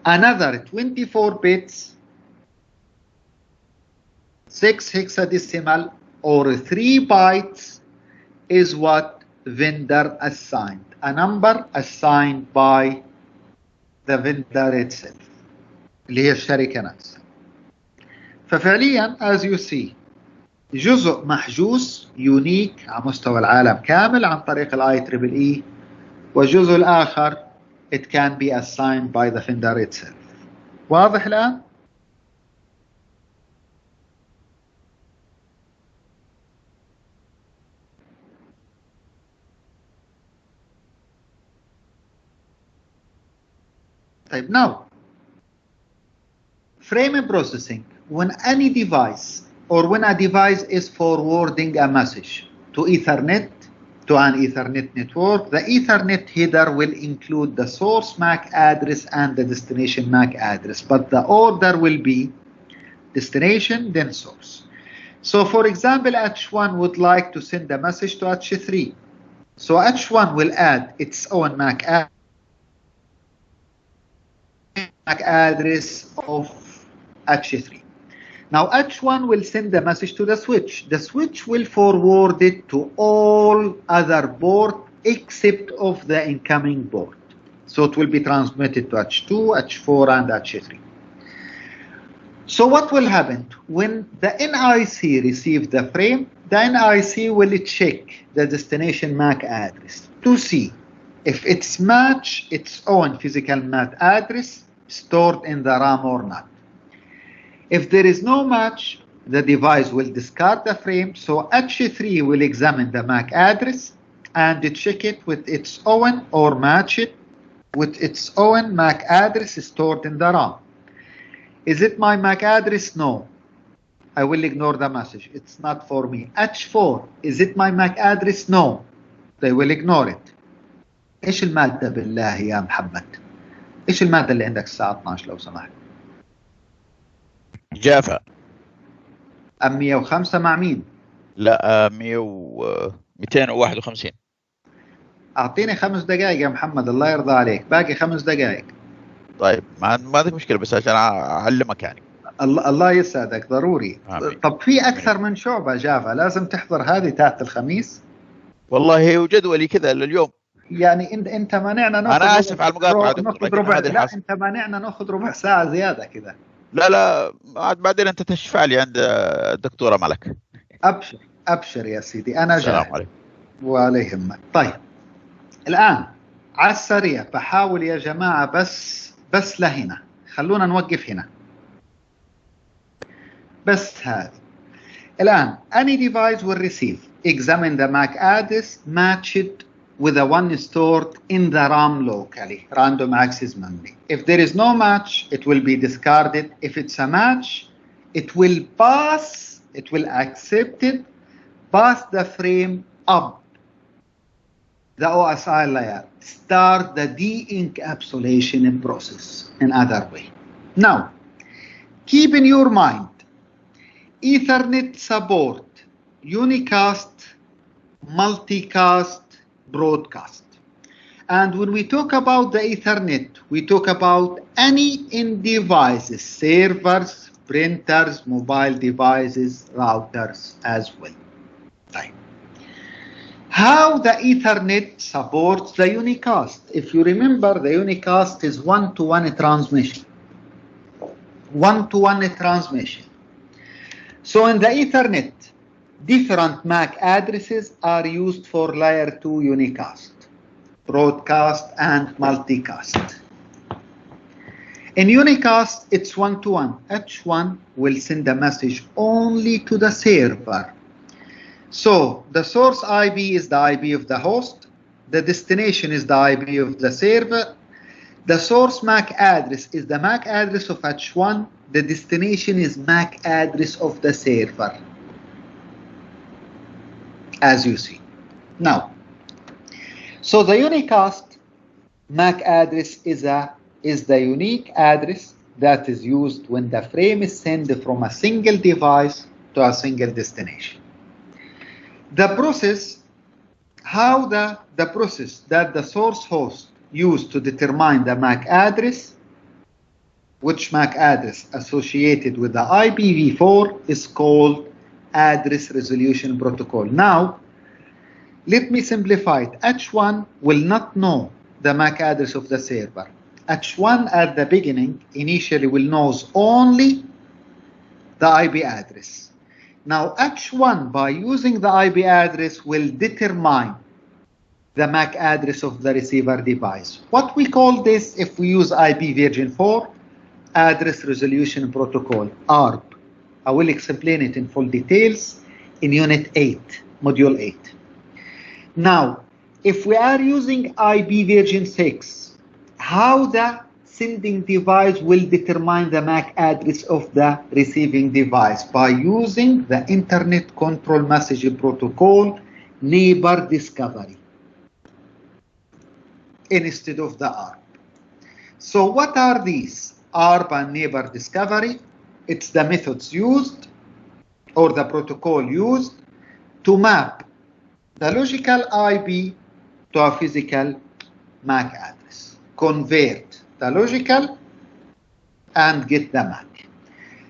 Another 24 bits, 6 hexadecimal or 3 bytes is what vendor assigned, a number assigned by the vendor itself اللي هي الشركة نفسها. ففعليا as you see جزء محجوز يونيك على مستوى العالم كامل عن طريق IEEE, والجزء الآخر it can be assigned by the vendor itself. واضح الآن؟ طيب now frame processing, when any device or when a device is forwarding a message to Ethernet, to an Ethernet network, the Ethernet header will include the source MAC address and the destination MAC address, but the order will be destination then source. So for example, H1 would like to send a message to H3. So H1 will add its own MAC address of H3. Now H1 will send the message to the switch. The switch will forward it to all other ports except of the incoming port. So it will be transmitted to H2, H4 and H3. So what will happen? When the NIC receives the frame, the NIC will check the destination MAC address to see if it's match its own physical MAC address stored in the RAM or not. If there is no match, the device will discard the frame, so H3 will examine the MAC address and check it with its own or match it with its own MAC address stored in the RAM. Is it my MAC address? No. I will ignore the message. It's not for me. H4, is it my MAC address? No. They will ignore it. ايش المادة بالله يا محمد؟ ايش المادة اللي عندك الساعة 12 لو سمحت؟ جافا. 105 مع مين؟ لا 251. اعطيني 5 دقائق يا محمد الله يرضى عليك، باقي 5 دقائق. طيب ما عندك مشكلة بس عشان اعلمك يعني. الله يسعدك ضروري. آمين. طب في اكثر من شعبة جافا لازم تحضر هذه تاعت الخميس؟ والله هو جدولي كذا لليوم. يعني انت مانعنا ناخذ، انا اسف على المقاطعة ناخذ ربع، لا انت مانعنا ناخذ ربع ساعة زيادة كذا. لا بعدين انت تشفع لي عند الدكتورة ملك. ابشر يا سيدي انا جاهز. السلام عليكم. ولا يهمك. طيب الان على السريع بحاول يا جماعة بس لهنا، خلونا نوقف هنا بس هذا. الان any device will receive, examine the MAC address, match it with the one stored in the RAM locally, random access memory. If there is no match, it will be discarded. If it's a match, it will accept it, pass the frame up the OSI layer, start the de-encapsulation process in other way. Now, keep in your mind, Ethernet support unicast, multicast, broadcast. And when we talk about the Ethernet, we talk about any end devices, servers, printers, mobile devices, routers as well. طيب How the Ethernet supports the unicast. If you remember, the unicast is one-to-one transmission. One-to-one transmission. So in the Ethernet, different MAC addresses are used for layer 2 unicast, broadcast and multicast. In unicast, it's one-to-one. H1 will send a message only to the server. So the source IP is the IP of the host, the destination is the IP of the server, the source MAC address is the MAC address of H1, the destination is MAC address of the server, as you see. Now, so the unicast MAC address is the unique address that is used when the frame is sent from a single device to a single destination. The process, the process that the source host used to determine the MAC address, which MAC address associated with the IPv4 is called address resolution protocol. Now, let me simplify it. H1 will not know the MAC address of the server. H1 at the beginning initially will knows only the IP address. Now H1 by using the IP address will determine the MAC address of the receiver device. What we call this, if we use IP version 4, address resolution protocol, ARP. I will explain it in full details in unit 8, module 8. Now, if we are using IP version 6, how the sending device will determine the MAC address of the receiving device? By using the Internet Control Message Protocol neighbor discovery instead of the ARP. So what are these? ARP and neighbor discovery. It's the methods used or the protocol used to map the logical IP to a physical MAC address. Convert the logical and get the MAC.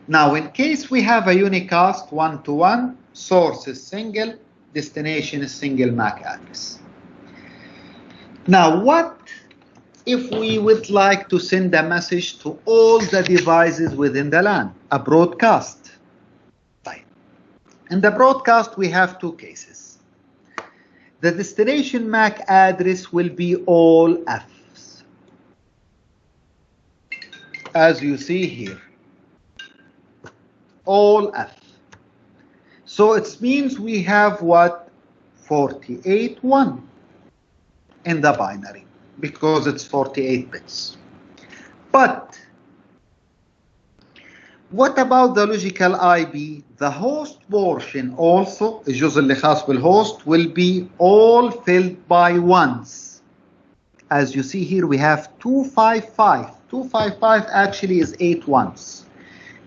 Now, in case we have a unicast one-to-one, source is single, destination is single MAC address. Now, what if we would like to send a message to all the devices within the LAN? A broadcast. Right. In the broadcast, we have two cases. The destination MAC address will be all Fs, as you see here, all F. So it means we have what? 48-1 in the binary, because it's 48 bits. But what about the logical IP? The host portion also, الجزء اللي خاص بالhost, will be all filled by ones. As you see here, we have 255. 255 actually is 8 ones.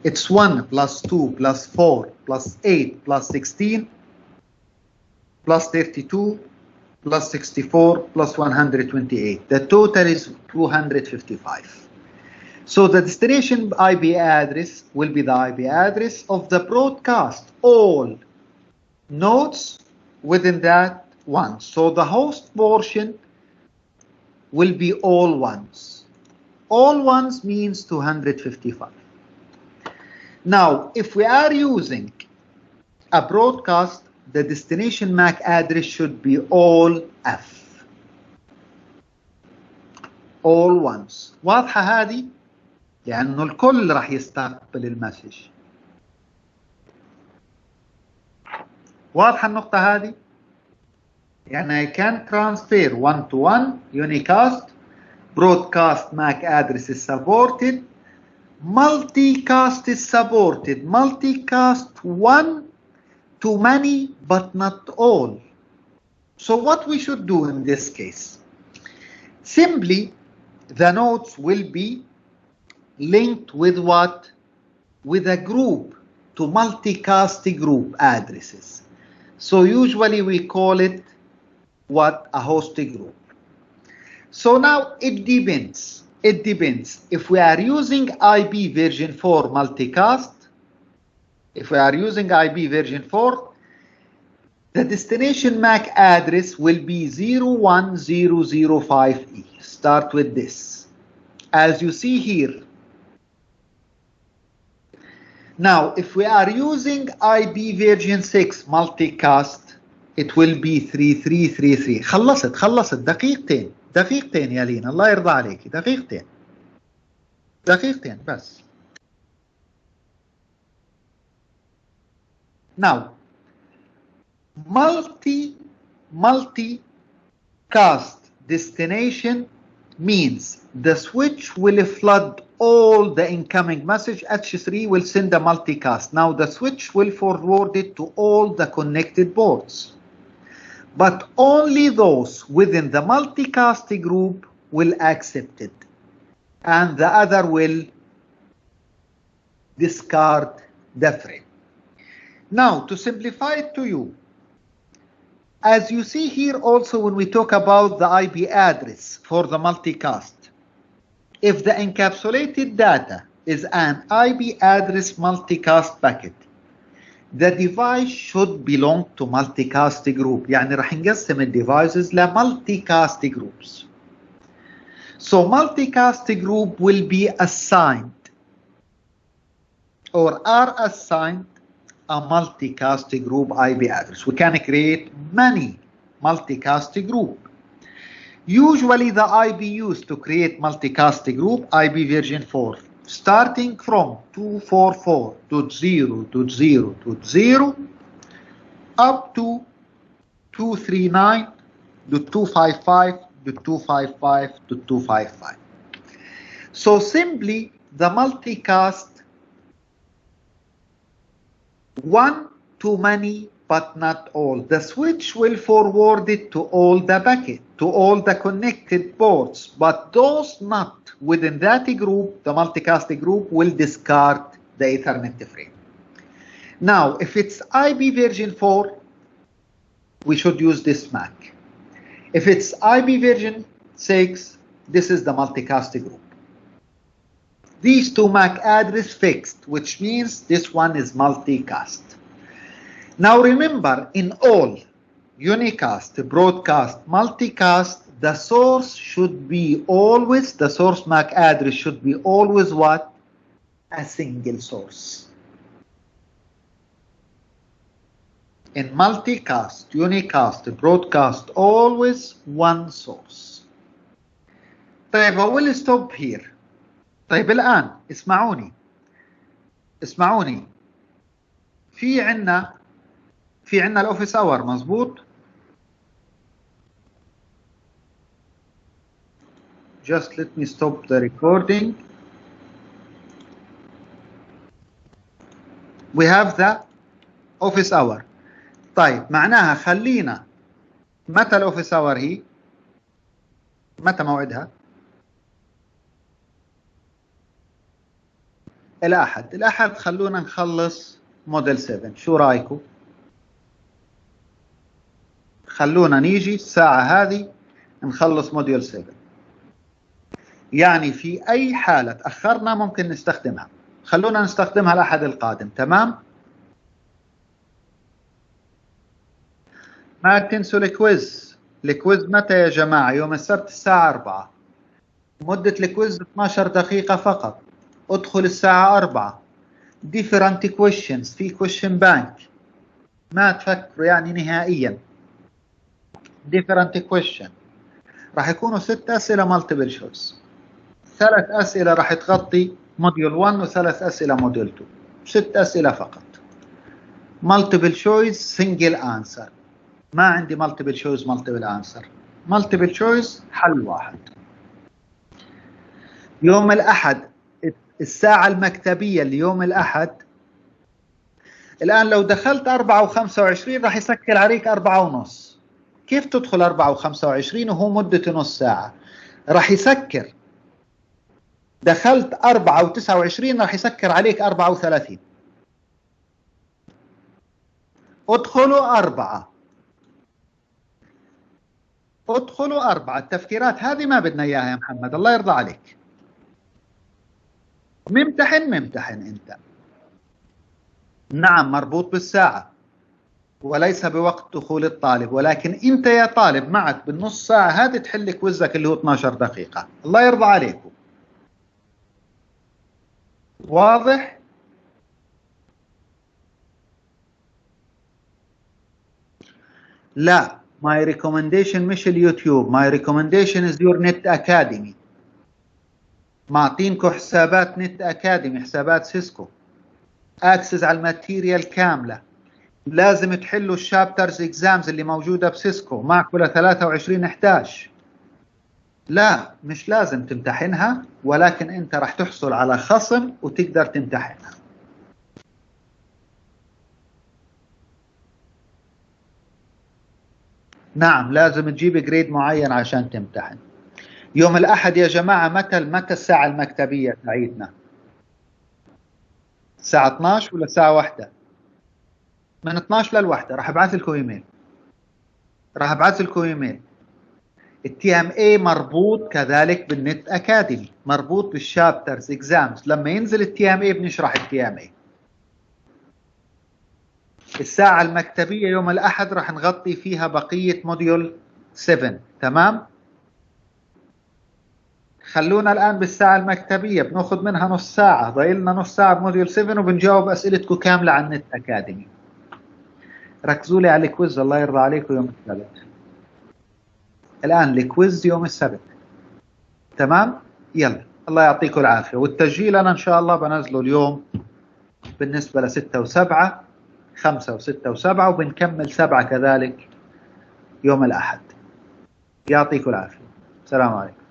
It's 1 plus 2 plus 4 plus 8 plus 16 plus 32 plus 64 plus 128. The total is 255. So the destination IP address will be the IP address of the broadcast, all nodes within that one. So the host portion will be all ones. All ones means 255. Now, if we are using a broadcast, the destination MAC address should be all F. All ones. واضحة هذه؟ لأنه الكل راح يستقبل المسج. واضحة النقطة هذه؟ يعني I can transfer one-to-one, unicast, broadcast MAC address is supported, multicast is supported, multicast one to many but not all. So what we should do in this case? Simply the nodes will be linked with what? With a group, to multicast group addresses. So usually we call it what? A host group. So now it depends. It depends. If we are using IP version 4 multicast, if we are using IP version 4, the destination MAC address will be 01005E. Start with this. As you see here. Now, if we are using IB version 6 multicast, it will be 3333. خلصت دقيقتين يا لينا، الله يرضى عليك، دقيقتين بس. Now, multicast destination means the switch will flood all the incoming message. H3 will send a multicast. Now the switch will forward it to all the connected ports. But only those within the multicast group will accept it. And the other will discard the frame. Now, to simplify it to you, as you see here also when we talk about the IP address for the multicast, if the encapsulated data is an IP address multicast packet, the device should belong to multicast group. يعني راح نقسم الديفايسز ل multicast groups. So multicast group will be assigned or are assigned a multicast group IP address. We can create many multicast group. Usually the IP used to create multicast group IP version 4 starting from 244.0.0.0 up to 239.255.255.255. So simply the multicast one to many but not all. The switch will forward it to all the packet, to all the connected ports, but those not within that group, the multicast group, will discard the Ethernet frame. Now, if it's IP version 4, we should use this MAC. If it's IP version 6, this is the multicast group. These two MAC address fixed, which means this one is multicast. Now remember, in all unicast, broadcast, multicast, the source should be always, the source MAC address should be always what? A single source. In multicast, unicast, broadcast, always one source. طيب I will stop here. طيب الآن اسمعوني في عنا الأوفيس أور مظبوط؟ Just let me stop the recording. We have the office hour. طيب معناها خلينا متى الأوفيس أور هي؟ متى موعدها؟ الأحد خلونا نخلص موديل 7. شو رايكم؟ خلونا نيجي الساعة هذه نخلص موديل 7. يعني في أي حالة تأخرنا ممكن نستخدمها. خلونا نستخدمها الأحد القادم. تمام؟ ما تنسوا الكويز متى يا جماعة؟ يوم السبت الساعة 4. مدة الكويز 12 دقيقة فقط. ادخل الساعة 4. different questions في question bank. ما تفكروا يعني نهائيا. different question. راح يكونوا 6 أسئلة multiple choice. 3 أسئلة راح تغطي موديول 1 و3 أسئلة موديول 2. 6 أسئلة فقط. multiple choice single answer. ما عندي multiple choice multiple answer. multiple choice حل واحد. يوم الأحد الساعة المكتبية اليوم الأحد الآن لو دخلت 4:25 راح يسكر عليك 4:30. كيف تدخل 4:25 وهو مدته نص ساعة؟ راح يسكر. دخلت 4:29 راح يسكر عليك 4:30. ادخلوا 4. ادخلوا 4. التفكيرات هذه ما بدنا إياها يا محمد، الله يرضى عليك. ممتحن انت. نعم مربوط بالساعة. وليس بوقت دخول الطالب، ولكن انت يا طالب معك بالنص ساعة هذه تحل كويزك اللي هو 12 دقيقة. الله يرضى عليكم. واضح؟ لا، my recommendation مش اليوتيوب، my recommendation is your net academy. معطينكم حسابات نت اكاديمي، حسابات سيسكو، اكسس على الماتيريال كاملة. لازم تحلوا الشابترز اكزامز اللي موجودة بسيسكو معكم ل 23/11. لا مش لازم تمتحنها، ولكن انت راح تحصل على خصم وتقدر تمتحنها. نعم لازم تجيب جريد معين عشان تمتحن. يوم الأحد يا جماعة متى الساعة المكتبية تاعتنا؟ الساعة 12 ولا الساعة 1؟ من 12 لل1 راح ابعث لكم ايميل. الTMA مربوط كذلك بالنت اكاديمي، مربوط بالشابترز اكزامز. لما ينزل الTMA بنشرح الTMA. الساعة المكتبية يوم الأحد راح نغطي فيها بقية موديول 7. تمام؟ خلونا الآن بالساعة المكتبية، بناخذ منها نص ساعة، ضايلنا نص ساعة بموديول 7 وبنجاوب أسئلتكم كاملة عن النت أكاديمي. ركزوا لي على الكويز الله يرضى عليكم يوم السبت. الآن الكويز يوم السبت. تمام؟ يلا الله يعطيكم العافية. والتسجيل أنا إن شاء الله بنزله اليوم بالنسبة ل6 و7، 5 و6 و7، وبنكمل 7 كذلك يوم الأحد. يعطيكم العافية. السلام عليكم.